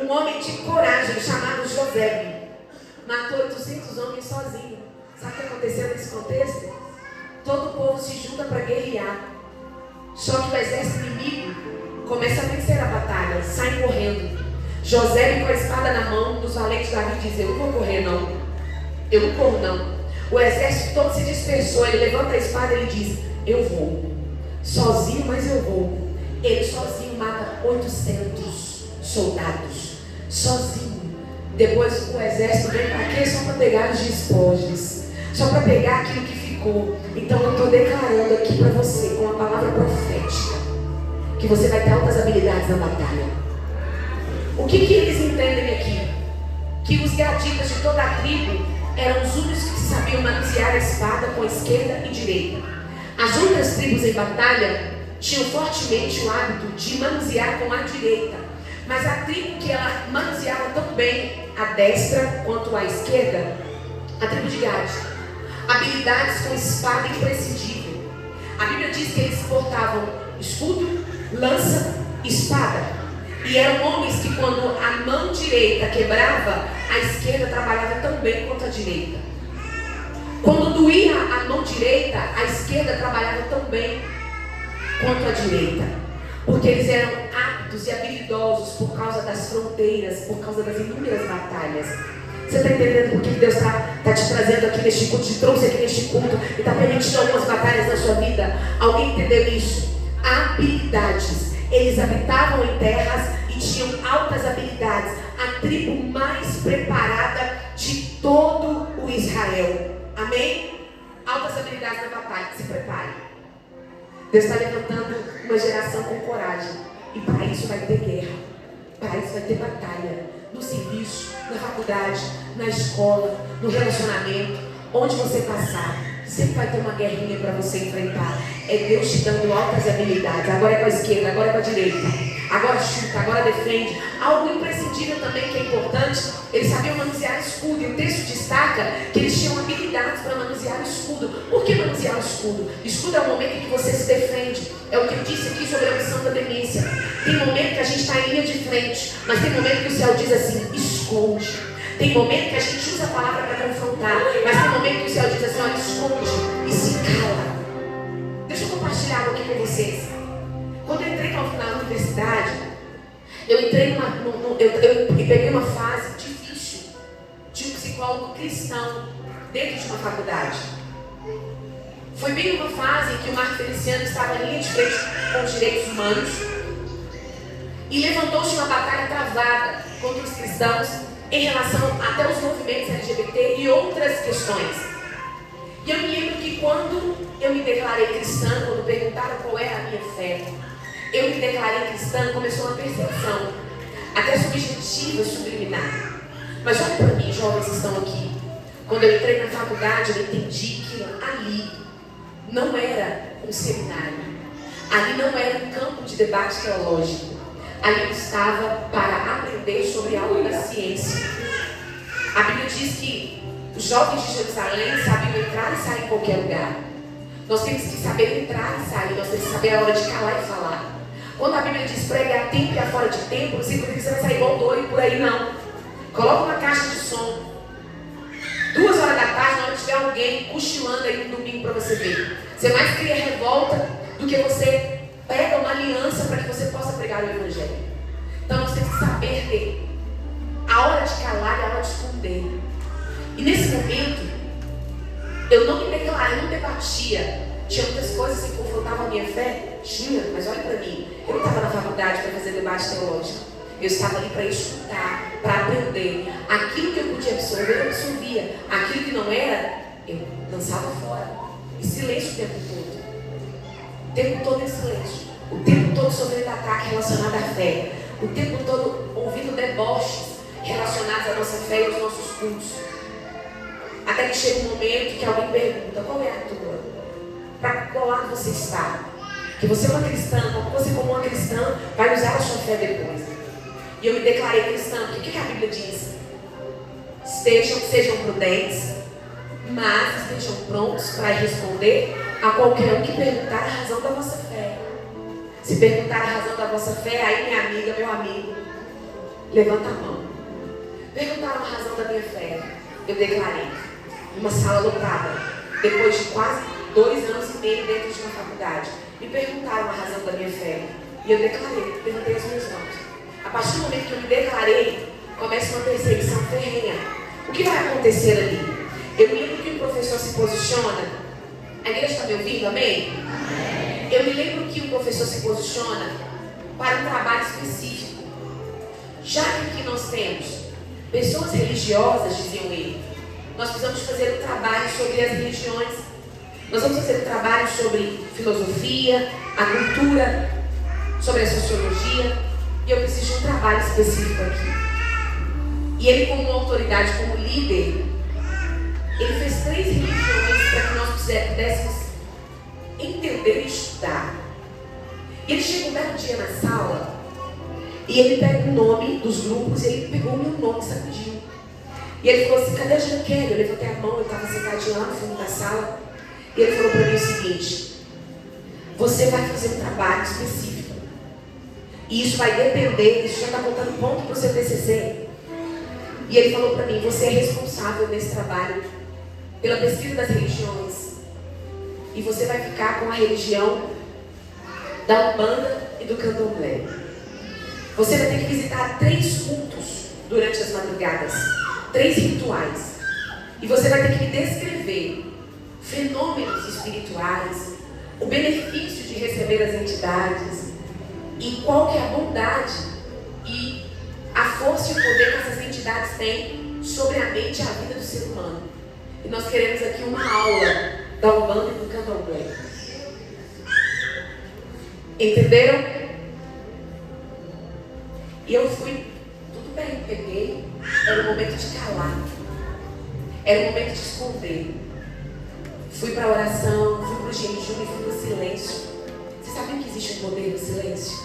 um homem de coragem chamado José, matou 800 homens sozinho. Sabe o que aconteceu nesse contexto? Todo o povo se junta para guerrear. Só que o exército inimigo começa a vencer a batalha, sai correndo. José, com a espada na mão, dos valentes Davi diz: eu não vou correr não, eu não corro não. O exército todo se dispersou, ele levanta a espada e ele diz: eu vou, sozinho, mas eu vou. Ele sozinho mata 800 soldados, sozinho. Depois o exército vem para quê? Só para pegar os despojos, só para pegar aquilo que ficou. Então eu estou declarando aqui para você, com a palavra profética, que você vai ter altas habilidades na batalha. O que eles entendem aqui? Que os gaditas de toda a tribo eram os únicos que sabiam manusear a espada com a esquerda e direita. As outras tribos em batalha tinham fortemente o hábito de manusear com a direita, mas a tribo que ela manuseava tão bem a destra quanto a esquerda, a tribo de Gade, habilidades com espada imprescindível. A Bíblia diz que eles portavam escudo, lança, espada. E eram homens que, quando a mão direita quebrava, a esquerda trabalhava tão bem quanto a direita. Quando doía a mão direita, a esquerda trabalhava tão bem quanto a direita. Porque eles eram aptos e habilidosos por causa das fronteiras, por causa das inúmeras batalhas. Você está entendendo por que Deus está te trazendo aqui neste culto, te trouxe aqui neste culto e está permitindo algumas batalhas na sua vida? Alguém entendeu isso? Habilidades. Eles habitavam em terras e tinham altas habilidades. A tribo mais preparada de todo o Israel. Amém? Altas habilidades na batalha. Se prepare. Deus está levantando uma geração com coragem. E para isso vai ter guerra. Para isso vai ter batalha. No serviço, na faculdade, na escola, no relacionamento. Onde você passar, sempre vai ter uma guerrinha para você enfrentar. É Deus te dando altas habilidades. Agora é com a esquerda, agora é com a direita. Agora chuta, agora defende. Algo imprescindível também que é importante: eles sabiam manusear escudo. E o texto destaca que eles tinham habilidades para manusear o escudo. Por que manusear o escudo? Escudo é o momento em que você se defende. É o que eu disse aqui sobre a missão da demência. Tem momento que a gente está em linha de frente, mas tem momento que o céu diz assim: esconde. Tem momento que a gente usa a palavra para confrontar, mas tem momento que o céu diz assim: olha, esconde e se cala. Deixa eu compartilhar algo aqui com vocês. Quando eu entrei na universidade, eu entrei eu peguei uma fase difícil de um psicólogo cristão dentro de uma faculdade. Foi bem uma fase em que o Marco Feliciano estava em linha de frente com os direitos humanos e levantou-se uma batalha travada contra os cristãos em relação até os movimentos LGBT e outras questões. E eu me lembro que quando eu me declarei cristã, quando perguntaram qual era a minha fé, eu me declarei cristã, começou uma percepção, até subjetiva, subliminar. Mas olha para mim, jovens que estão aqui. Quando eu entrei na faculdade, eu entendi que ali não era um seminário. Ali não era um campo de debate teológico. Ali eu estava para aprender sobre algo da ciência. A Bíblia diz que os jovens de Jerusalém sabiam entrar e sair em qualquer lugar. Nós temos que saber entrar e sair. Nós temos que saber a hora de calar e falar. Quando a Bíblia diz pregue a tempo e a fora de tempo, não significa que você vai sair igual doido por aí, não. Coloca uma caixa de som. 2 horas da tarde, na hora que tiver alguém cochilando aí no domingo para você ver. Você mais cria revolta do que você pega uma aliança para que você possa pregar o Evangelho. Então nós temos que saber ter a hora de calar e a hora de esconder. E nesse momento, eu não me declarei, não debatia. Tinha muitas coisas que confrontavam a minha fé. Tinha, mas olha para mim. Eu não estava na faculdade para fazer debate teológico. Eu estava ali para escutar, para aprender. Aquilo que eu podia absorver, eu absorvia. Aquilo que não era, eu lançava fora. E silêncio o tempo todo. O tempo todo em silêncio. O tempo todo sofrendo ataque relacionado à fé. O tempo todo ouvindo deboches relacionados à nossa fé e aos nossos cultos. Até que chega um momento que alguém pergunta: qual é a tua? Para qual lado você está? Que você é uma cristã, você como uma cristã vai usar a sua fé depois. E eu me declarei cristã, porque o que a Bíblia diz? Sejam prudentes, mas estejam prontos para responder a qualquer um que perguntar a razão da vossa fé. Se perguntar a razão da vossa fé, aí minha amiga, meu amigo, levanta a mão. Perguntaram a razão da minha fé. Eu declarei. Uma sala lotada, depois de quase 2 anos e meio dentro de uma faculdade, me perguntaram a razão da minha fé. E eu declarei, levantei as minhas mãos. A partir do momento que eu me declarei, começa uma perseguição ferrenha. O que vai acontecer ali? Eu me lembro que o professor se posiciona. A igreja está me ouvindo, amém? Eu me lembro que o professor se posiciona para um trabalho específico. Já que aqui nós temos pessoas religiosas, diziam ele, nós precisamos fazer um trabalho sobre as religiões. Nós vamos fazer um trabalho sobre filosofia, a cultura, sobre a sociologia. E eu preciso de um trabalho específico aqui. E ele, como autoridade, como líder, ele fez 3 religiões para que nós pudéssemos entender e estudar. E ele chega um belo dia na sala e ele pega o nome dos grupos e ele pegou o meu nome, sacudiu. E ele falou assim: cadê a Jean Kelly? Eu levantei a mão, eu estava sentadinha lá no fundo da sala. E ele falou para mim o seguinte: você vai fazer um trabalho específico. E isso vai depender, isso já está contando ponto para o seu TCC. E ele falou para mim: você é responsável nesse trabalho pela pesquisa das religiões. E você vai ficar com a religião da Umbanda e do Candomblé. Você vai ter que visitar 3 cultos durante as madrugadas. 3 rituais. E você vai ter que me descrever fenômenos espirituais, o benefício de receber as entidades e qual que é a bondade e a força e o poder que essas entidades têm sobre a mente e a vida do ser humano. E nós queremos aqui uma aula da Umbanda e do Candomblé. Entenderam? E eu fui, tudo bem, peguei. Era o momento de calar. Era o momento de esconder. Fui para a oração, fui para o jejum e fui para o silêncio. Vocês sabem que existe um poder no silêncio?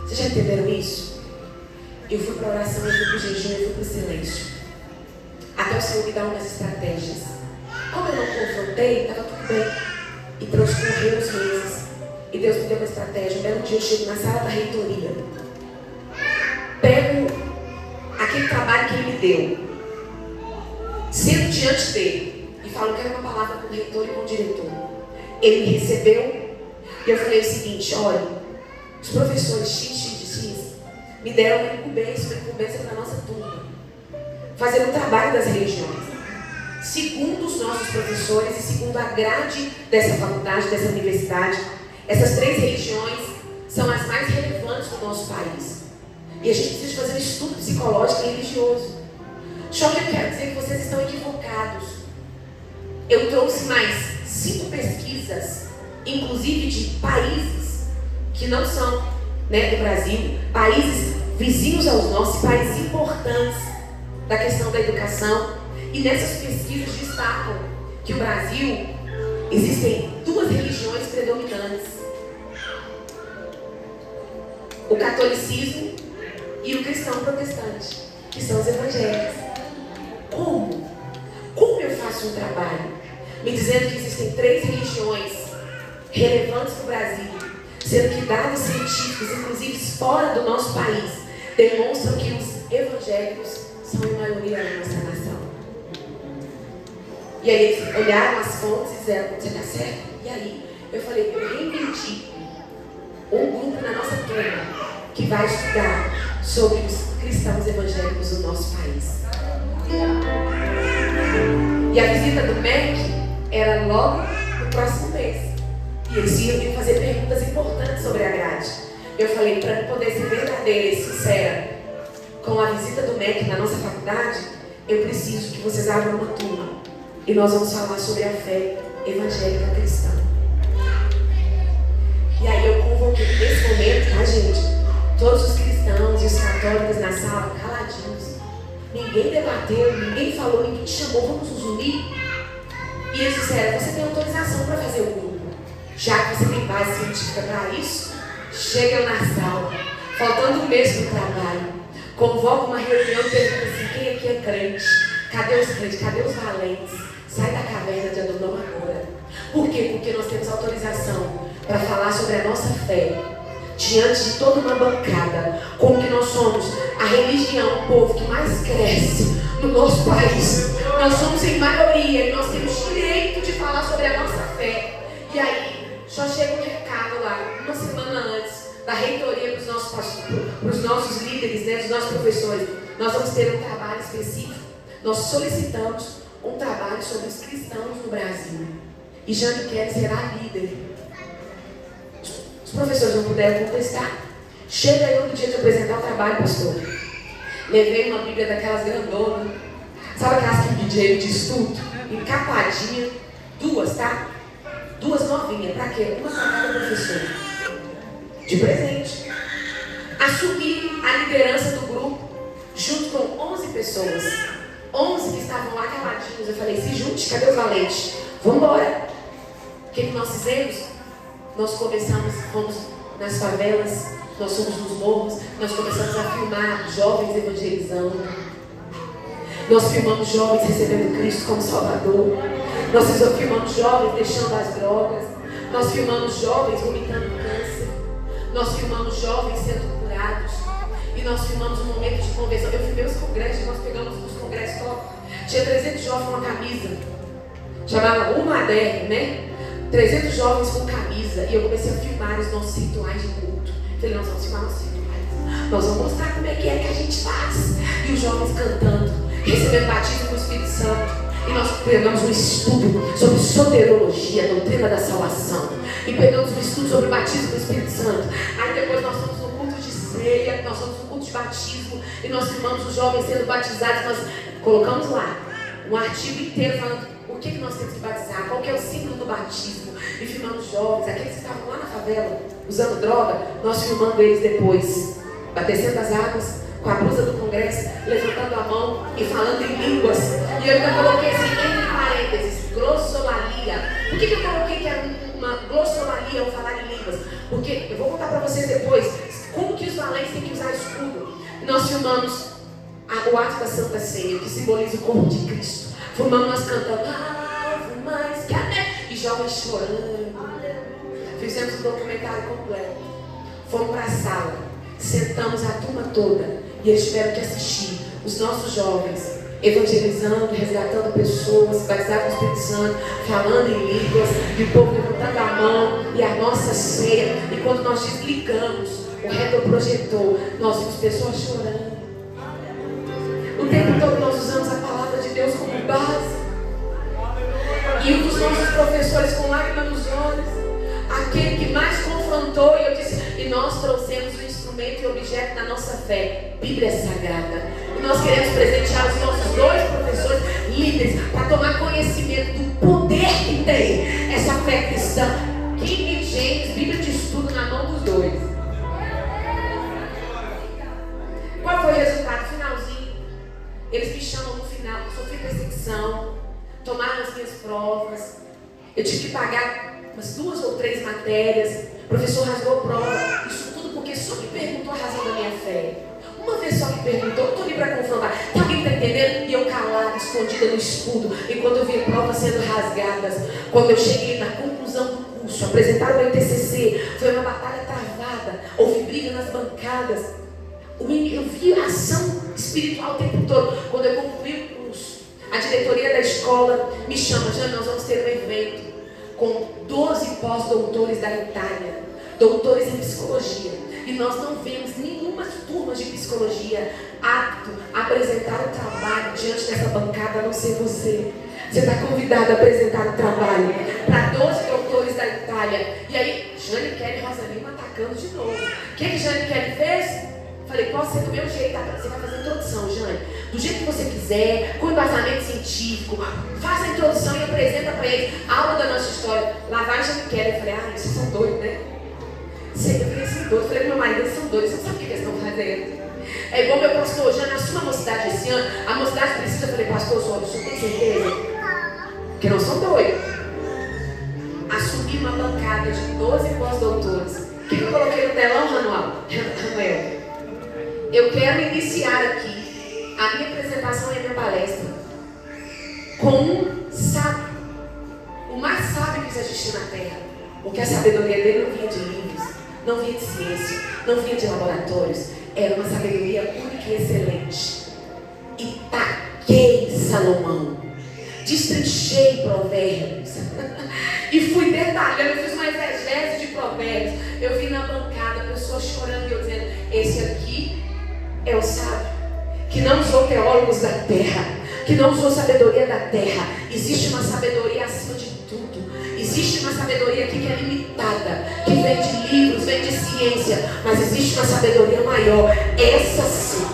Vocês já entenderam isso? Eu fui para a oração, eu fui para o jejum e fui para o silêncio. Até o Senhor me dar umas estratégias. Como eu não confrontei, estava tudo bem. E transcorreu os meses. E Deus me deu uma estratégia. Um belo dia eu chego na sala da reitoria. Pego aquele trabalho que ele me deu. Sento diante dele. E falo que era uma palavra com o reitor e com o diretor. Ele me recebeu. E eu falei o seguinte: olha, os professores X me deram uma incumbência para a nossa turma. Fazer um trabalho das religiões. Segundo os nossos professores e segundo a grade dessa faculdade, dessa universidade, essas 3 religiões são as mais relevantes do nosso país. E a gente precisa fazer um estudo psicológico e religioso. Só que eu quero dizer que vocês estão equivocados. Eu trouxe mais 5 pesquisas, inclusive de países que não são, do Brasil, países vizinhos aos nossos, países importantes da questão da educação. E nessas pesquisas destacam que o Brasil existem 2 religiões predominantes: o catolicismo e o cristão protestante, que são os evangélicos. Como eu faço um trabalho me dizendo que existem 3 religiões relevantes no Brasil, sendo que dados científicos, inclusive fora do nosso país, demonstram que os evangélicos são a maioria da nossa nação? E aí eles olharam as fontes e disseram: você está certo? E aí eu falei: eu reivindico um grupo na nossa turma que vai estudar sobre os cristãos evangélicos do nosso país. E a visita do MEC era logo no próximo mês. E eles iam fazer perguntas importantes sobre a grade. Eu falei, para poder ser verdadeira e sincera com a visita do MEC na nossa faculdade, eu preciso que vocês abram uma turma. E nós vamos falar sobre a fé evangélica cristã. E aí eu convoquei nesse momento, tá, gente? Todos os cristãos e os católicos na sala, caladinhos. Ninguém debateu, ninguém falou, ninguém te chamou, vamos nos unir. E eles disseram, você tem autorização para fazer o grupo. Já que você tem base científica para isso, chega na sala, faltando um mês para o trabalho, convoca uma reunião e pergunta assim, quem aqui é crente? Cadê os crentes? Cadê os valentes? Sai da caverna de Adão agora. Por quê? Porque nós temos autorização para falar sobre a nossa fé diante de toda uma bancada, como que nós somos a religião, o povo que mais cresce no nosso país. Nós somos em maioria e nós temos direito de falar sobre a nossa fé. E aí, só chega um recado lá, uma semana antes, da reitoria para os nossos líderes, né, dos nossos professores. Nós vamos ter um trabalho específico. Nós solicitamos um trabalho sobre os cristãos no Brasil. E Jane Kelly será líder. Os professores não puderam contestar. Chega eu no dia de apresentar o trabalho, pastor. Levei uma Bíblia daquelas grandonas. Sabe aquelas que DJ de estudo? Encapadinha. Duas, tá? Duas novinhas. Pra quê? Uma para cada professor. De presente. Assumi a liderança do grupo junto com 11 pessoas. 11 que estavam lá caladinhos. Eu falei, se junte, cadê os valentes? Vamos embora. O que nós fizemos? Nós começamos, fomos nas favelas, nós fomos nos morros, nós começamos a filmar jovens evangelizando. Nós filmamos jovens recebendo Cristo como Salvador. Nós filmamos jovens deixando as drogas. Nós filmamos jovens vomitando câncer. Nós filmamos jovens sendo curados. E nós filmamos um momento de conversão. Eu filmei os congressos, nós pegamos os congressos top. Tinha 300 jovens com uma camisa. Chamava Umader, né? 300 jovens com camisa. E eu comecei a filmar os nossos rituais de culto. Falei, nós vamos filmar nossos rituais. Nós vamos mostrar como é que a gente faz. E os jovens cantando, recebendo batismo com o Espírito Santo. E nós pegamos um estudo sobre soterologia, doutrina da salvação. E pegamos um estudo sobre o batismo com o Espírito Santo. Aí depois nós fomos no culto de ceia, nós fomos no culto de batismo. E nós filmamos os jovens sendo batizados. Nós colocamos lá um artigo inteiro falando o que nós temos que batizar, qual que é o símbolo do batismo. E filmamos jovens, aqueles que estavam lá na favela, usando droga, nós filmando eles depois, batendo as águas, com a blusa do congresso, levantando a mão e falando em línguas. E eu ainda coloquei assim, entre parênteses, glossolalia. Por que eu coloquei que era uma glossolalia ou falar em línguas? Porque, eu vou contar para vocês depois, como que os valentes têm que usar escudo. E nós filmamos o ato da Santa Ceia, que simboliza o corpo de Cristo. Filmamos nós cantando, mais que a e jovens chorando. Fizemos um documentário completo. Fomos para a sala, sentamos a turma toda e eles tiveram que assistir os nossos jovens evangelizando, resgatando pessoas, batizados no Espírito Santo, falando em línguas, e o povo levantando a mão, e a nossa ceia. E quando nós desligamos o retroprojetor, nós vimos pessoas chorando. O tempo todo nós usamos a palavra de Deus como base. E um dos nossos professores com lágrimas nos olhos, aquele que mais confrontou, e eu disse, e nós trouxemos o instrumento e objeto da nossa fé, Bíblia Sagrada. E nós queremos presentear os nossos dois professores líderes para tomar conhecimento do poder que tem essa fé cristã. King James, Bíblia de estudo na mão dos dois. Qual foi o resultado? Finalzinho, eles me chamam no final, sofri perseguição, tomaram as minhas provas, eu tive que pagar umas 2 ou 3 matérias, o professor rasgou a prova, isso tudo porque só me perguntou a razão da minha fé. Uma vez só que perguntou, não estou ali para confrontar. Tem alguém que está entendendo? E eu calada, escondida no escudo, enquanto eu vi provas sendo rasgadas. Quando eu cheguei na conclusão do curso, apresentar o meu TCC, foi uma batalha travada, houve briga nas bancadas. Eu vi a ação espiritual o tempo todo. Quando eu concluí o curso, a diretoria da escola me chama, Jane, nós vamos ter um evento com 12 pós-doutores da Itália, doutores em psicologia, E nós não vemos nenhuma turma de psicologia apto a apresentar o trabalho diante dessa bancada, a não ser você. Você está convidado a apresentar o trabalho para 12 doutores da Itália. E aí, Jane Kelly e Rosa Lima atacando de novo. O que Jane Kelly fez? Falei, pode ser do meu jeito, tá? Você vai fazer a introdução, Jane. Do jeito que você quiser, com embasamento científico. Faça a introdução e apresenta para eles a aula da nossa história. Lá vai Jane Kelly. Eu falei, vocês são doidos, né? Eu falei, são doidos. Eu falei, meu marido, eles são doidos. Você não sabe o que eles estão fazendo. É igual meu pastor, Jane assume a mocidade esse ano. A mocidade precisa. Eu falei, pastor, o senhor tem certeza? Que não são doidos. Assumi uma bancada de 12 pós-doutores. O que eu coloquei no telão, Ranuel? Eu quero iniciar aqui a minha apresentação e a minha palestra com um sábio, o mais sábio que existe na Terra, porque a sabedoria dele não vinha de livros, não vinha de ciência, não vinha de laboratórios, era uma sabedoria única e excelente. E taquei Salomão, destrinchei Provérbios e fui detalhando, eu fiz uma exegese de Provérbios. Eu vi na bancada pessoas chorando e eu dizendo, esse aqui é o sábio, que não usou teólogos da terra, que não usou sabedoria da terra. Existe uma sabedoria acima de tudo. Existe uma sabedoria aqui que é limitada, que vem de livros, vem de ciência, mas existe uma sabedoria maior. Essa sim,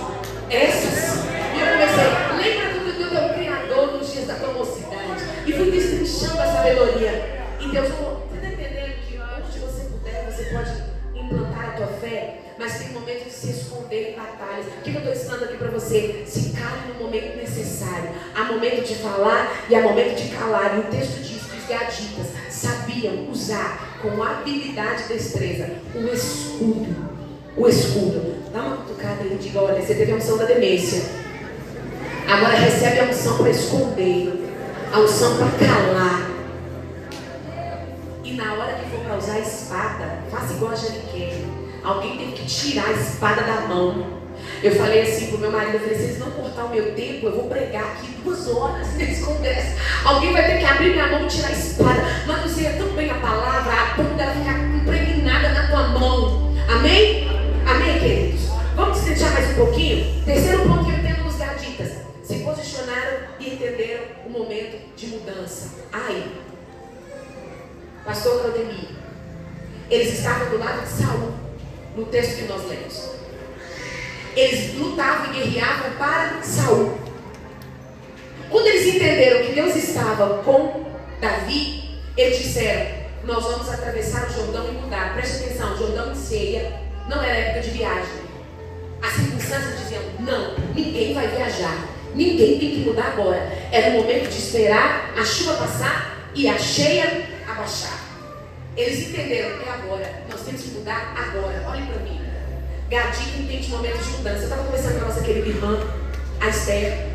essa sim. E eu comecei, lembra do teu Criador nos dias da tua mocidade, e fui destrinchando a sabedoria. E Deus falou, você está entendendo que onde você puder, você pode implantar a tua fé, mas tem momentos de se esconder em batalhas. O que eu estou ensinando aqui para você? Se cale no momento necessário. Há momento de falar e há momento de calar. E o texto diz que os gaditas sabiam usar com habilidade e destreza o escudo. O escudo. Dá uma cutucada aí e diga, olha, você teve a unção da demência. Agora recebe a unção para esconder. A unção para calar. E na hora que for para usar a espada, faça igual a Janiqueira. Alguém tem que tirar a espada da mão. Eu falei assim pro meu marido, eu falei, se eles não cortar o meu tempo, eu vou pregar aqui 2 horas nesse congresso. Alguém vai ter que abrir minha mão e tirar a espada. Manuseia tão bem a palavra, a ponto dela ficar impregnada na tua mão. Amém? Amém, queridos? Vamos destrinchar mais um pouquinho? Terceiro ponto que eu entendo nos gaditas. Se posicionaram e entenderam o momento de mudança. Aí, pastor Claudemir, eles estavam do lado de Saul, no texto que nós lemos. Eles lutavam e guerreavam para Saul. Quando eles entenderam que Deus estava com Davi, eles disseram, nós vamos atravessar o Jordão e mudar. Preste atenção, o Jordão em ceia não era época de viagem. As circunstâncias diziam, não, ninguém vai viajar, ninguém tem que mudar agora. Era o momento de esperar a chuva passar e a cheia abaixar. Eles entenderam, é agora, nós temos que mudar agora. Olhem para mim. Gadita entende momentos de mudança. Eu estava conversando com a nossa querida irmã, a Esther,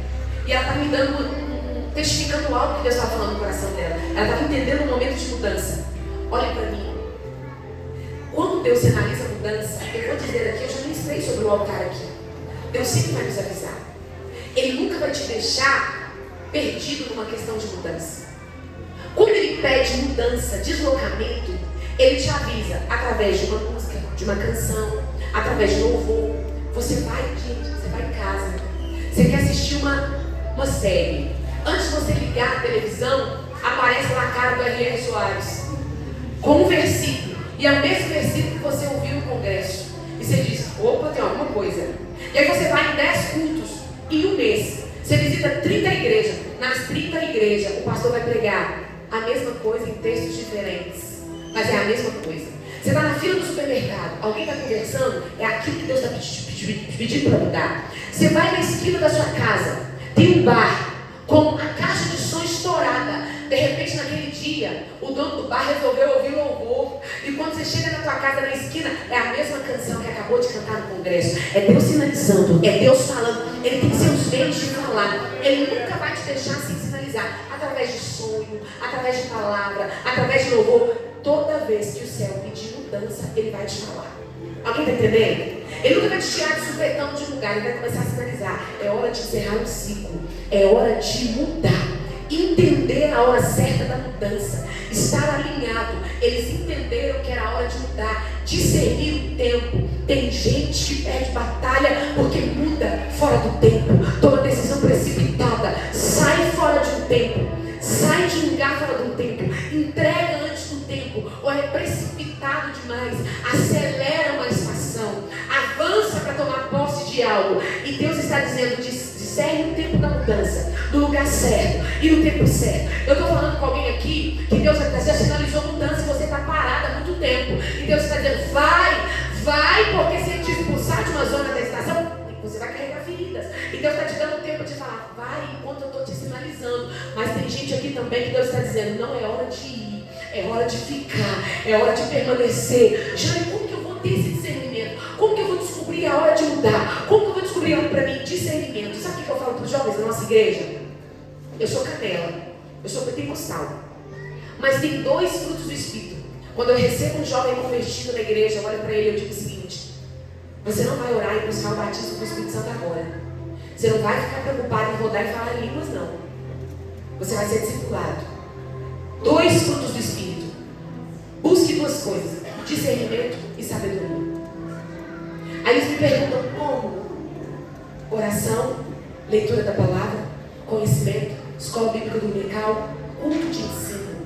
e ela estava me dando, testificando algo que Deus estava falando no coração dela. Ela estava entendendo o momento de mudança. Olhem para mim. Quando Deus sinaliza a mudança, eu vou dizer aqui, eu já ministrei sobre o altar aqui. Deus sempre vai nos avisar. Ele nunca vai te deixar perdido numa questão de mudança. Quando Ele pede mudança, deslocamento, Ele te avisa através de uma música, de uma canção, através de louvor. Você vai, gente, você vai em casa. Você quer assistir uma série. Antes de você ligar a televisão, aparece lá a cara do R.R. Soares com um versículo. E é o mesmo versículo que você ouviu no congresso. E você diz, opa, tem alguma coisa. E aí você vai em 10 cultos em um mês. Você visita 30 igrejas. Nas 30 igrejas, o pastor vai pregar a mesma coisa em textos diferentes. Mas é a mesma coisa. Você está na fila do supermercado, alguém está conversando, é aquilo que Deus está pedindo para mudar. Você vai na esquina da sua casa, tem um bar com a caixa de som estourada. De repente, naquele dia, o dono do bar resolveu ouvir louvor. E quando você chega na tua casa, na esquina, é a mesma canção que acabou de cantar no congresso. É Deus sinalizando, é Deus falando. Ele tem seus meios de falar. Ele nunca vai te deixar sem sinalizar. Através de sonho, através de palavra, através de louvor. Toda vez que o céu pedir mudança, Ele vai te falar. Alguém está entendendo? Ele nunca vai te tirar de supetão de lugar. Ele vai começar a sinalizar. É hora de encerrar um ciclo. É hora de mudar. entender a hora certa da mudança, estar alinhado. Eles entenderam que era a hora de mudar, discernir o tempo. Tem gente que perde batalha porque muda fora do tempo, toma decisão precipitada, sai fora de um tempo, sai de um lugar fora de um tempo, entrega antes do tempo, ou é precipitado demais, acelera uma estação, avança para tomar posse de algo. E Deus está dizendo: discerne o tempo da mudança, do lugar certo e no tempo certo. Eu estou falando com alguém aqui que Deus já sinalizou mudança e você está parado há muito tempo. E Deus está dizendo: vai, porque se Ele te expulsar de uma zona da estação, você vai carregar feridas. E Deus está te dando tempo de falar: vai, enquanto eu estou te sinalizando. Mas tem gente aqui também que Deus está dizendo: não é hora de ir, é hora de ficar, é hora de permanecer. Jane, como que eu vou ter esse discernimento? Como que eu vou descobrir a hora de mudar? Como que eu vou descobrir algo para mim? Discernimento. Sabe o que eu falo para os jovens da nossa igreja? Eu sou canela, eu sou pentecostal, mas tem 2 frutos do Espírito. Quando eu recebo um jovem convertido na igreja, eu olho para ele e eu digo o seguinte: você não vai orar e buscar o batismo do Espírito Santo agora. Você não vai ficar preocupado em rodar e falar em línguas, não. Você vai ser discipulado. 2 frutos do Espírito. Busque 2 coisas: discernimento e sabedoria. Aí eles me perguntam como? Oração, leitura da palavra, conhecimento, escola bíblica dominical, culto de ensino.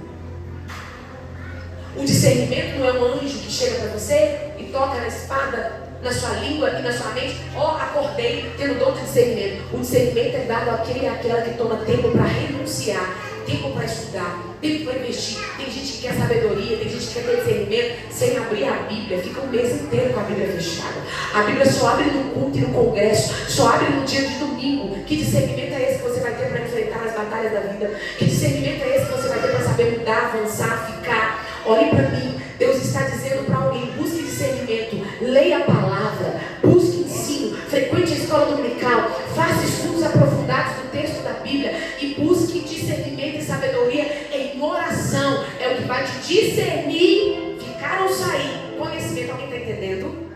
O discernimento não é um anjo que chega para você e toca na espada, na sua língua e na sua mente: acordei tendo dom de discernimento. O discernimento é dado àquele e àquela que toma tempo para renunciar, tempo para estudar, tempo para investir. Tem gente que quer sabedoria, tem gente que quer ter discernimento sem abrir a Bíblia, fica um mês inteiro com a Bíblia fechada. A Bíblia só abre no culto e no congresso, só abre no dia de domingo. Que discernimento é esse que você vai ter para enfrentar as batalhas da vida? Que discernimento é esse que você vai ter para saber mudar, avançar, ficar? Olhe para mim, Deus está dizendo para alguém: busque discernimento, leia a palavra, busque ensino, frequente a escola dominical, faça estudos aprofundados do texto da Bíblia e busque discernimento e sabedoria em oração. É o que vai te discernir, ficar ou sair. Conhecimento, alguém está entendendo?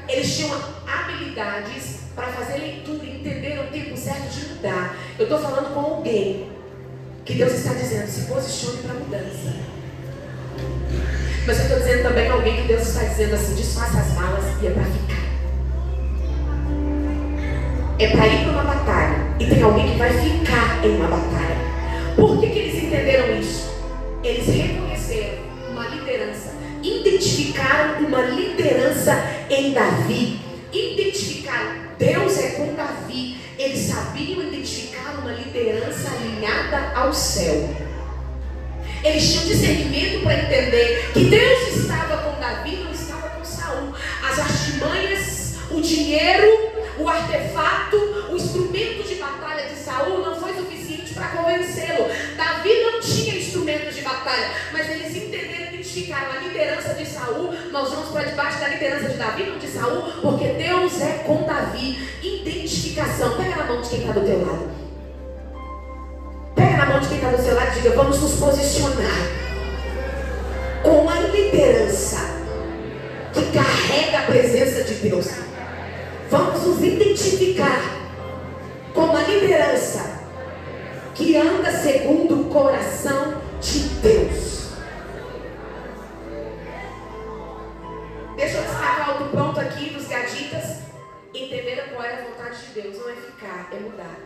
Eles tinham habilidades para fazer leitura e entender o tempo certo de mudar. Eu estou falando com alguém que Deus está dizendo: se posicione para a mudança. Mas eu estou dizendo também a alguém que Deus está dizendo assim: desfaça as malas e é para ficar. É para ir para uma batalha. E tem alguém que vai ficar em uma batalha. Por que eles entenderam isso? Eles reconheceram uma liderança, identificaram uma liderança em Davi, identificaram: Deus é com Davi. Eles sabiam identificar uma liderança alinhada ao céu. Eles tinham discernimento para entender que Deus estava com Davi, não estava com Saul. As artimanhas, o dinheiro, o artefato, o instrumento de batalha de Saul não foi suficiente para convencê-lo. Davi não tinha instrumentos de batalha, mas eles entenderam, identificaram a liderança de Saul. Nós vamos para debaixo da liderança de Davi, não de Saul, porque Deus é com Davi. Identificação. Pega na mão de quem está do teu lado. Pega na mão de quem está do seu lado e diga: vamos nos posicionar com a liderança que carrega a presença de Deus. Vamos nos identificar com a liderança que anda segundo o coração de Deus. Deixa eu destacar outro ponto aqui dos gaditas. Entenderam qual era a vontade de Deus. Não é ficar, é mudar.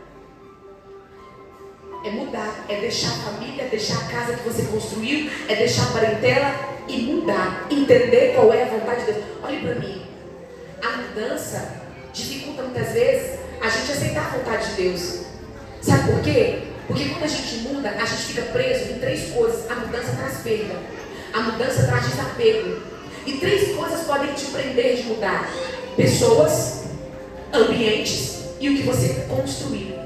É mudar, é deixar a família, é deixar a casa que você construiu, é deixar a parentela e mudar. Entender qual é a vontade de Deus. Olhe para mim. A mudança dificulta muitas vezes a gente aceitar a vontade de Deus. Sabe por quê? Porque quando a gente muda, a gente fica preso em 3 coisas. A mudança traz perda, a mudança traz desapego. E 3 coisas podem te prender de mudar: pessoas, ambientes e o que você construiu.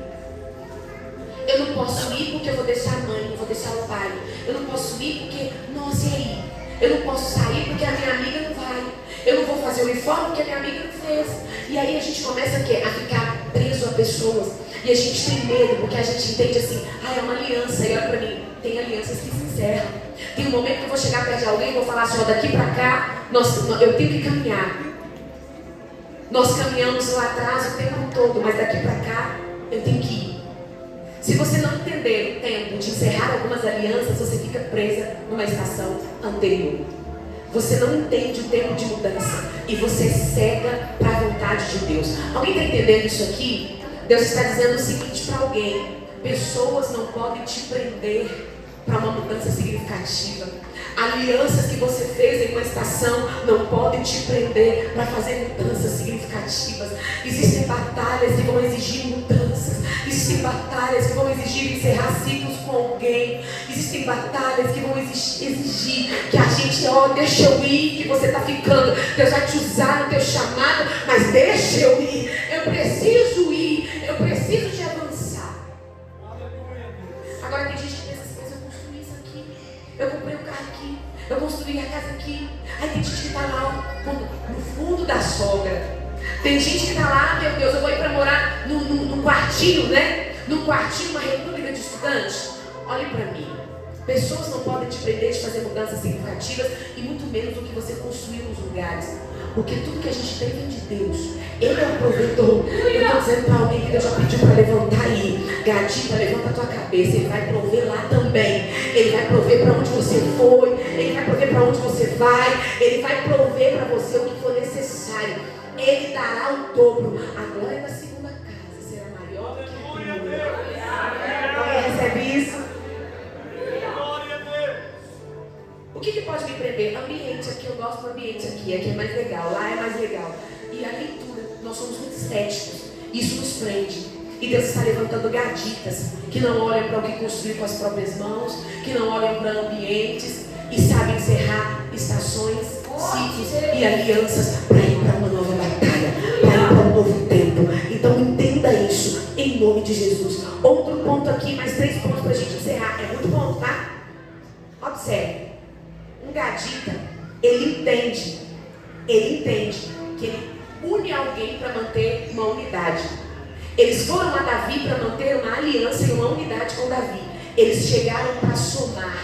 Eu não posso ir porque eu vou deixar a mãe, eu vou deixar o pai. Eu não posso ir porque, nossa, e aí? Eu não posso sair porque a minha amiga não vai. Eu não vou fazer o uniforme porque a minha amiga não fez. E aí a gente começa a ficar preso a pessoas. E a gente tem medo porque a gente entende assim: é uma aliança. E olha pra mim, tem alianças que se encerram. Tem um momento que eu vou chegar perto de alguém e vou falar assim: daqui pra cá, eu tenho que caminhar. Nós caminhamos lá atrás o tempo todo, mas daqui pra cá, eu tenho que ir. Se você não entender o tempo de encerrar algumas alianças, você fica presa numa estação anterior. Você não entende o tempo de mudança e você cega para a vontade de Deus. Alguém está entendendo isso aqui? Deus está dizendo o seguinte para alguém: pessoas não podem te prender para uma mudança significativa. Alianças que você fez em uma estação não podem te prender para fazer mudanças significativas. Existem batalhas que vão exigir mudanças. Existem batalhas que vão exigir encerrar ciclos com alguém. Existem batalhas que vão exigir que a gente, deixa eu ir, que você está ficando. Deus vai te usar no teu chamado, mas deixa eu ir. Eu preciso ir. Eu preciso te avançar. Agora tem gente que pensa assim: mas eu construí isso aqui. Eu comprei um carro aqui. Eu construí a casa aqui. Aí tem gente que está lá no fundo da sogra. Tem gente que está lá: meu Deus, eu vou ir para morar num quartinho, né? Num quartinho, uma república de estudantes. Olhe para mim. Pessoas não podem te prender de fazer mudanças significativas, e muito menos o que você construiu nos lugares. Porque tudo que a gente tem vem de Deus. Ele é o provedor. Eu estou dizendo para alguém que Deus já pediu para levantar aí. Gatita, levanta a tua cabeça. Ele vai prover lá também. Ele vai prover para onde você foi. Ele vai prover para onde você vai. Ele vai prover para você o que for necessário. Ele dará o dobro. A glória da segunda casa será maior do que a primeira. Alguém recebe isso? O que pode me prender? Ambiente aqui, eu gosto do ambiente aqui é mais legal, lá é mais legal. E a leitura, nós somos muito estéticos, isso nos prende. E Deus está levantando gaditas que não olham para o que construir com as próprias mãos, que não olham para ambientes e sabem encerrar estações, ciclos e alianças para ir para uma nova batalha, para ir para um novo tempo. Então entenda isso em nome de Jesus. Outro ponto aqui, mais 3 pontos para a gente encerrar. É muito bom, tá? Observe. Um gadita, ele entende que ele une alguém para manter uma unidade. Eles foram a Davi para manter uma aliança e uma unidade com Davi. Eles chegaram para somar.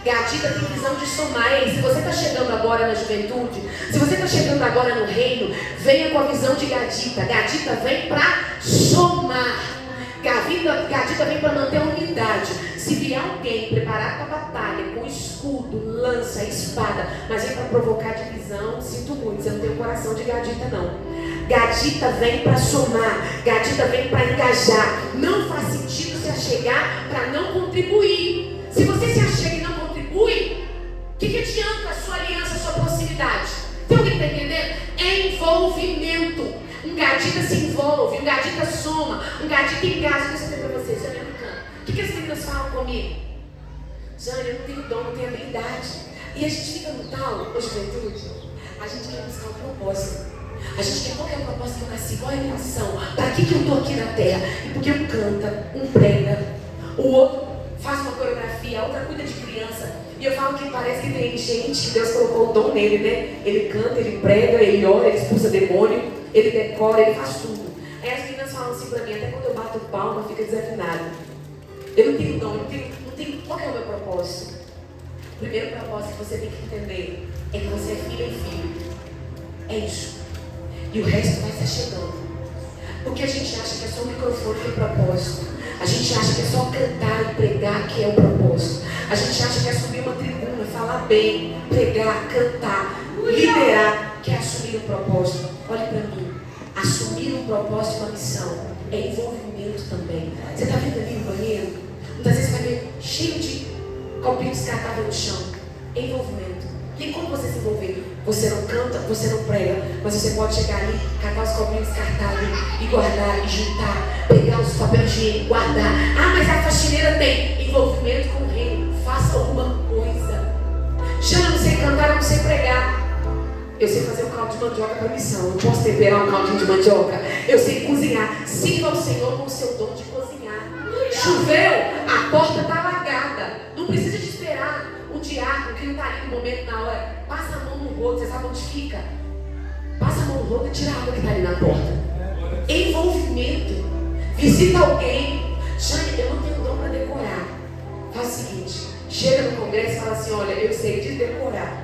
Gadita tem visão de somar. Ei, se você está chegando agora na juventude, se você está chegando agora no reino, venha com a visão de Gadita. Gadita vem para somar. Gadita vem para manter a unidade. Se vier alguém preparado para a batalha, com escudo, lança, espada, mas vem para provocar divisão, sinto muito, você não tem o coração de Gadita não. Gadita vem para somar. Gadita vem para engajar. Não faz sentido se achegar para não contribuir. Se você se achega e não contribui, o que adianta a sua aliança, a sua proximidade? Tem alguém que está entendendo? É envolvimento. Um gadita se envolve, um gadita soma, um gadita engaja. Deixa eu dizer para vocês, Jânia Americana, o que as meninas falam comigo? Jânia, eu não tenho dom, não tenho habilidade. E a gente fica no tal, ô juventude, a gente quer buscar um propósito. A gente quer, qual é o propósito que eu nasci? Qual é a minha missão? Para que eu estou aqui na terra? E porque um canta, um prega, o outro faz uma coreografia, a outra cuida de criança. E eu falo que parece que tem gente que Deus colocou o dom nele, né? Ele canta, ele prega, ele ora, ele expulsa demônio, ele decora, ele faz tudo. Aí as meninas falam assim pra mim, até quando eu bato palma, fica desafinado. Eu não tenho dom, não tenho. Qual é o meu propósito? O primeiro propósito que você tem que entender é que você é filha e filho. É isso. E o resto vai se chegando. Porque a gente acha que é só o microfone que é propósito. A gente acha que é só cantar e pregar que é o propósito. A gente acha que é subir uma tribuna, falar bem, pregar, cantar, liderar, que é assumir um propósito. Olhe para mim. Assumir um propósito, uma missão, é envolvimento também. Você está vendo ali no banheiro? Muitas vezes você vai ver cheio de copinhos descartáveis no chão. É envolvimento. E como você se envolver? Você não canta, você não prega, mas você pode chegar ali, catar os copinhos descartáveis e guardar, e juntar, pegar os papéis higiênicos, guardar. Ah, mas a faxineira tem envolvimento com o reino. Faça alguma coisa. Já não sei cantar, não sei pregar. Eu sei fazer um caldo de mandioca para missão. Eu posso temperar um caldinho de mandioca. Eu sei cozinhar. Sirva ao Senhor com o seu dom de cozinhar. Choveu, a porta está alagada. Não precisa de esperar um diácono que não está ali no momento, na hora. Passa a mão no rodo, você sabe onde fica? Passa a mão no rodo e tira a água que está ali na porta. Envolvimento. Visita alguém. Jane, eu não tenho dom para decorar. Faz o seguinte, chega no congresso e fala assim, olha, eu sei de decorar.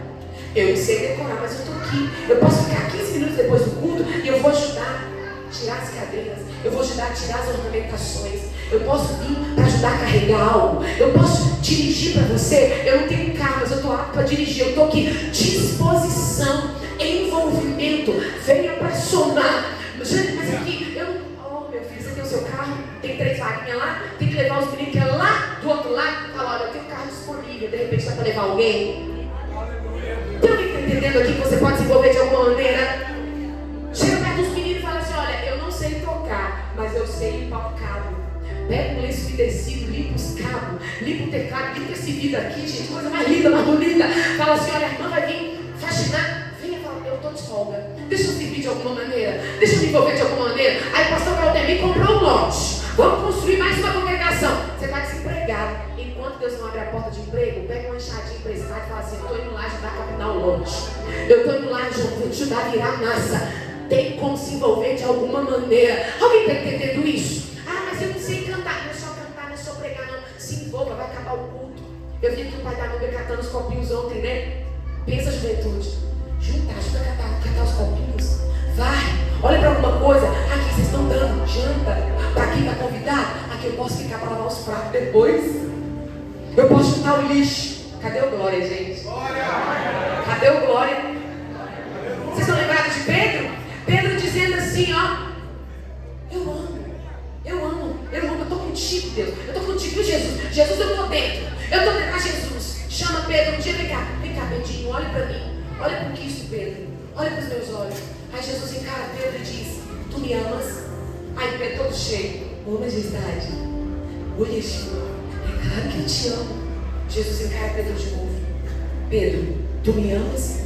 Eu não sei decorar, mas eu estou aqui. Eu posso ficar 15 minutos depois do culto e eu vou ajudar a tirar tirar as cadeiras, eu vou ajudar a tirar as ornamentações, eu posso vir para ajudar a carregar algo, eu posso dirigir para você. Eu não tenho carro, mas eu estou apto para dirigir, eu estou aqui, disposição, envolvimento, venha para somar. Gente, mas aqui, eu não, meu filho, você tem o seu carro, tem 3 vaguinhas lá, tem que levar os meninos que é lá do outro lado, fala, olha, eu tenho um carro disponível, de repente dá para levar alguém. Tem alguém que está entendendo aqui que você pode se envolver de alguma maneira? Chega perto dos meninos e fala assim, olha, eu não sei tocar, mas eu sei limpar o cabo. Pega um lenço umedecido, limpa os cabos, limpa o teclado, limpa esse vidro aqui, gente, coisa mais linda, mais bonita. Fala assim, olha, a irmã vai vir faxinar. Venha falar, eu estou de folga. Deixa eu servir de alguma maneira, deixa eu me envolver de alguma maneira. Aí o pastor Claudemir comprou um lote. Vamos construir mais uma congregação. Você está desempregado. Enquanto Deus não abre a porta de emprego, pega uma enxadinha emprestada e fala assim, eu estou indo lá ajudar a capinar o lote. Eu estou indo lá ajudar a virar massa. Tem como se envolver de alguma maneira. Alguém está entendendo isso? Ah, mas eu não sei cantar. Não é só cantar, não é só pregar, não. Se envolva, vai acabar o culto. Eu vi aqui o pai da Nubia catando os copinhos ontem, né? Pensa, juventude. Junta, ajuda a catar os copinhos. Vai, olha para alguma coisa. Aqui vocês estão dando janta. Para quem está convidado, aqui eu posso ficar para lavar os pratos depois. Eu posso juntar o lixo. Cadê o glória, gente? Cadê o glória? Vocês estão lembrados de Pedro? Pedro dizendo assim, ó, eu estou contigo, Deus, eu estou contigo, viu, Jesus? Jesus, eu estou dentro, ah, Jesus, chama Pedro um dia, vem cá, Pedrinho, olha para mim, olha para o Cristo, Pedro, olha para os meus olhos. Aí Jesus encara Pedro e diz, tu me amas? Aí Pedro todo cheio, ô majestade, ô Yeshua, é claro que eu te amo. Jesus encara Pedro de novo, Pedro, tu me amas?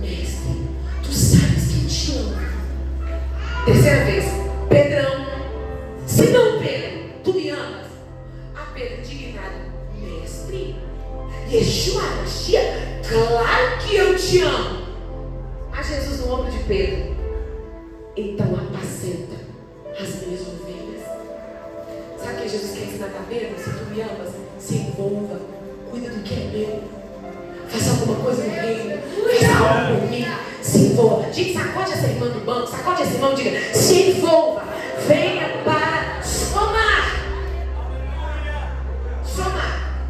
Mestre, tu sabes que eu te amo. Terceira vez, Pedrão, se não, Pedro, tu me amas? A Pedro indignado, mestre, Yeshua, Mashiach, claro que eu te amo. A Jesus no ombro de Pedro, então apacenta as minhas ovelhas. Sabe o que Jesus quer ensinar a Pedro? Se tu me amas, se envolva, cuida do que é meu, faça alguma coisa no reino, faça algo por mim. Se envolva. Gente, sacode essa irmã do banco, sacode esse irmão e diga, se envolva, venha para somar. Somar.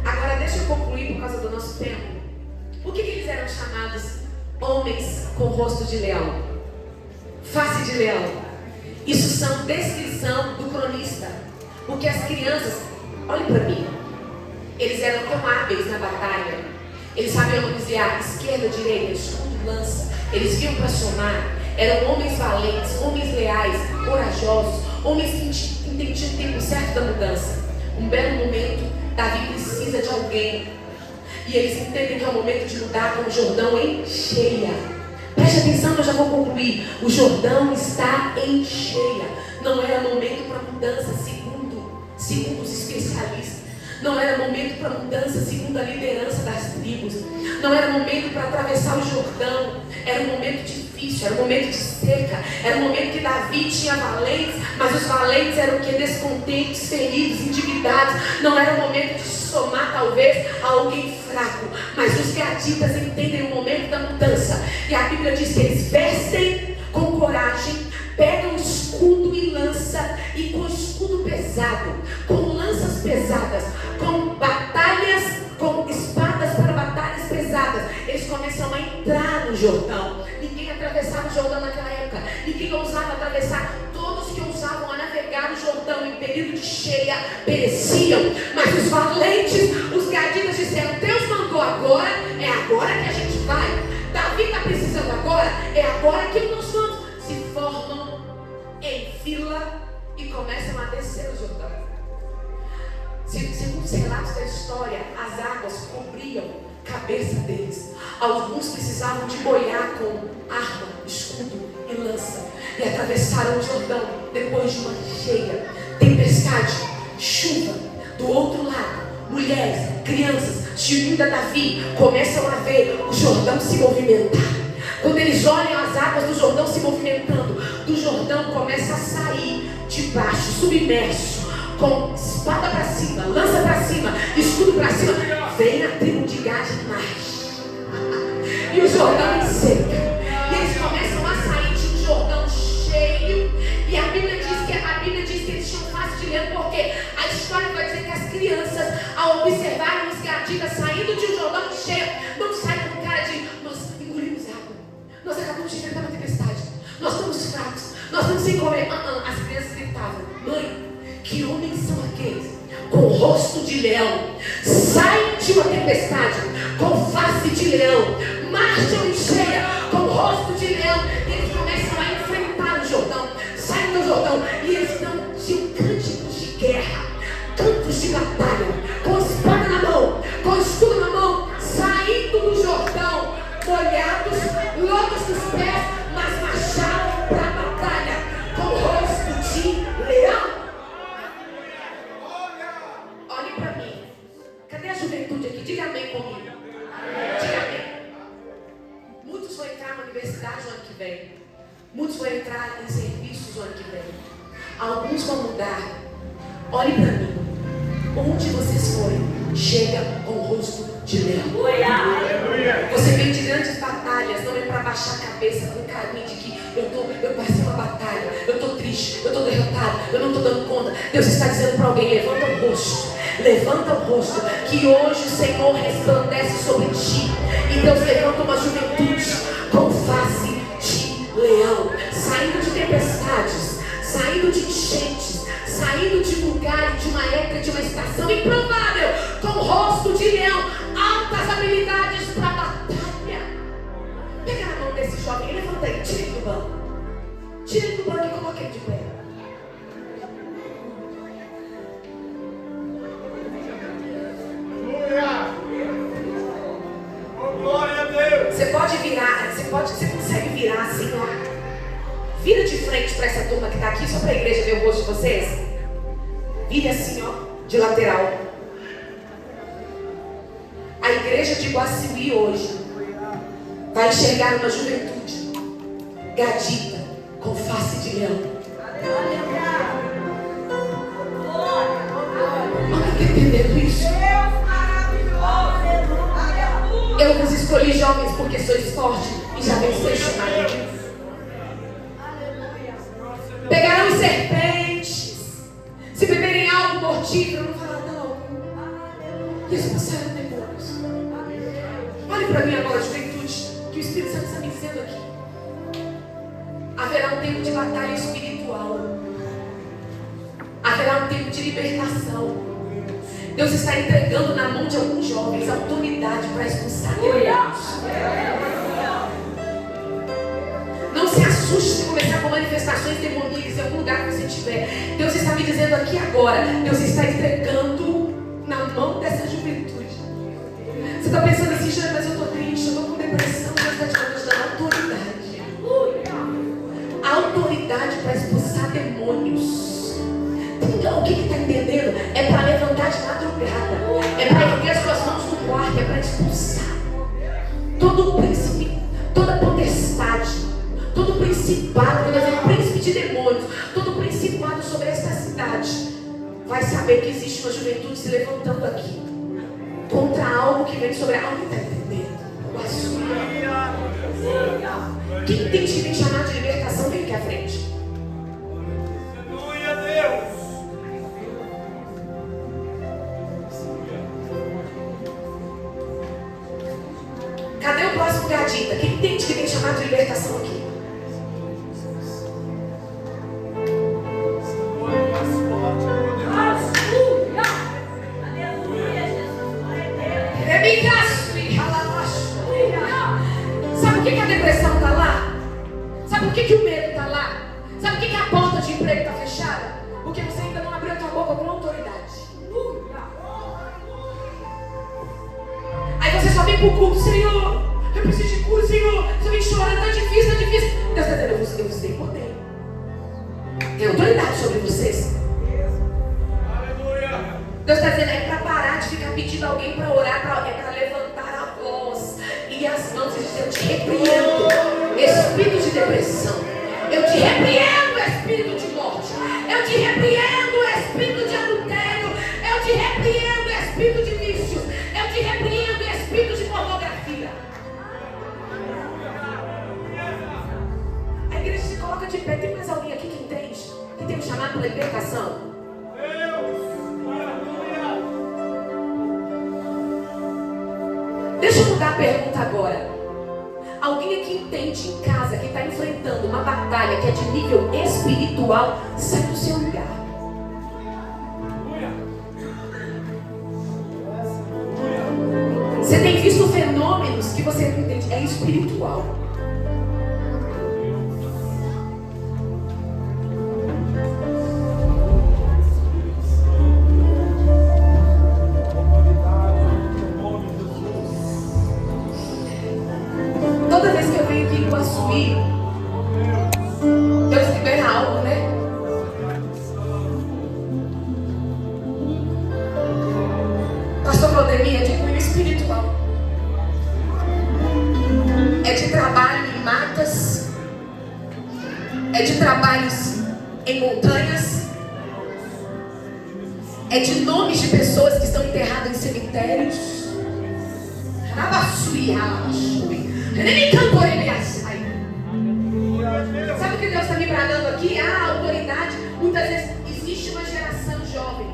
Agora deixa eu concluir por causa do nosso tempo. Por que eles eram chamados homens com rosto de leão? Face de leão. Isso são descrição do cronista. Porque as crianças, olhem para mim, eles eram tão hábeis na batalha. Eles sabiam manusear esquerda, direita, escudo, lança. Eles vinham para somar. Eram homens valentes, homens leais, corajosos, homens que entendiam o tempo certo da mudança. Um belo momento, Davi precisa de alguém. E eles entendem que é o momento de mudar com o Jordão em cheia. Preste atenção que eu já vou concluir. O Jordão está em cheia. Não era momento para mudança, segundo os especialistas. Não era momento para mudança segundo a liderança das tribos. Não era momento para atravessar o Jordão. Era um momento difícil, era um momento de seca. Era um momento que Davi tinha valentes, mas os valentes eram o que? Descontentes, feridos, endividados. Não era o momento de somar talvez a alguém fraco. Mas os gaditas entendem o momento da mudança. E a Bíblia diz que eles vestem com coragem, pegam escudo e lança, e com escudo pesado, com lanças pesadas, com batalhas, com espadas para batalhas pesadas, eles começam a entrar no Jordão. Ninguém atravessava o Jordão naquela época, ninguém ousava atravessar. Todos que ousavam a navegar o Jordão em período de cheia pereciam. Mas os valentes, os gaditas disseram, Deus mandou agora, é agora que a gente vai. Davi está precisando agora, é agora que nós vamos. Se formam em fila e começam a descer o Jordão. Segundo os relatos da história, as águas cobriam a cabeça deles. Alguns precisavam de boiar com arma, escudo e lança. E atravessaram o Jordão depois de uma cheia, tempestade, chuva. Do outro lado, mulheres, crianças, seguindo a Davi, começam a ver o Jordão se movimentar. Quando eles olham as águas do Jordão se movimentando, do Jordão começa a sair de baixo, submerso, com espada para cima, lança para cima, escudo para cima, vem a tribo de Gad e marcha. E o Jordão em seca. E eles começam a sair de um Jordão cheio. fadiga saindo de um Jordão cheio. Não sai com cara de, nós engolimos água. Nós acabamos de enfrentar uma tempestade. Nós estamos fracos. Nós estamos sem comer. As crianças gritavam: mãe, que homens são aqueles com o rosto de leão? Saem de uma tempestade com face de leão. Marcham em cheia com o rosto de leão. E eles começam a enfrentar o Jordão. Saem do Jordão e eles dão cânticos de guerra, cantos de batalha, com espada na mão, com escudo na mão, saindo do Jordão, molhados, loucos dos pés, mas marcharam para a batalha com o rosto de leão. Olhe para mim. Cadê a juventude aqui? Diga amém comigo. Diga amém. Muitos vão entrar na universidade o ano que vem. Muitos vão entrar em serviços o ano que vem. Alguns vão mudar. Olhe para mim. Onde vocês forem, chega com o rosto de leão. Você vem de grandes batalhas, não é para baixar a cabeça com carinho de que eu passei uma batalha, eu estou triste, eu estou derrotado, eu não estou dando conta. Deus está dizendo para alguém: levanta o rosto. Levanta o rosto, que hoje o Senhor resplandece sobre ti. E Deus levanta uma juventude com face de leão, saindo de tempestades, saindo de enchentes, saindo de um lugar, de uma época, de uma estação improvável, com o rosto de leão, altas habilidades para a batalha. Pega na mão desse jovem e levanta ele, tira ele do banco. Tira ele do banco e coloca ele de pé. Glória a Deus. Você pode virar, você consegue virar assim, ó. Vira de frente para essa turma que está aqui, só para a igreja ver o rosto de vocês. Vire assim, ó, de lateral. A igreja de Guaciuí hoje vai enxergar uma juventude gadita, com face de leão. Alguém está entendendo isso? Eu vos escolhi, jovens, porque sois fortes e já venceis chamado. Pegarão serpentes, se beberem algo mortífero, não fará dano algum. E expulsarão demônios. Olhe para mim agora, juventude, que o Espírito Santo está me dizendo aqui. Haverá um tempo de batalha espiritual. Haverá um tempo de libertação. Deus está entregando na mão de alguns jovens autoridade para expulsar demônios. Não se assuste se começar com manifestações demoníacas em algum lugar que você estiver. Deus está me dizendo aqui agora. Deus está entregando na mão dessa juventude. Você está pensando assim: Jana, mas eu estou triste, eu estou com depressão. Deus está te dando autoridade. Autoridade para expulsar demônios. Então, o que está entendendo? É para levantar de madrugada. É para erguer as suas mãos no quarto. É para expulsar todo o príncipe, toda potestade, todo principado, príncipe de demônios, todo principado sobre esta cidade. Vai saber que existe uma juventude se levantando aqui contra algo que vem sobre algo. Está entendendo? Quem entende que vem chamar de libertação, vem aqui à frente. Aleluia a Deus. Cadê o próximo gadita? Quem entende que vem chamar de libertação aqui? Sabe por que a depressão está lá? Sabe por que o medo está lá? Sabe por que a porta de emprego está fechada? Porque você ainda não abriu a tua boca com autoridade. Aí você só vem pro culto: Senhor, eu preciso de cura, Senhor. Você vem chorando, tá difícil, tá difícil. Deus está dizendo: eu vos dei poder. Tem autoridade sobre vocês. Aleluia. Deus está dizendo: é para parar de ficar pedindo alguém para orar, é para levantar a voz e as mãos e dizer: eu te repreendo, espírito de depressão. Eu te repreendo, espírito de morte. Eu te repreendo, espírito de adultério. Eu te repreendo, espírito de vícios. Eu te repreendo, espírito de pornografia. A igreja se coloca de pé. Tem mais alguém aqui que entende? Que tem um chamado para libertação? pergunta agora. Alguém aqui entende em casa que está enfrentando uma batalha que é de nível espiritual? Sai do seu lugar. Você tem visto fenômenos que você não entende. É espiritual. Toda vez que eu venho aqui com assumir, Deus libera algo, né? Pastor Claudemir, é de cunho espiritual. É de trabalho em matas. É de trabalhos em montanhas. É de nomes de pessoas que estão enterradas em cemitérios. Sabe o que Deus está me bradando aqui? A autoridade. Muitas vezes existe uma geração jovem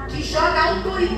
que joga a autoridade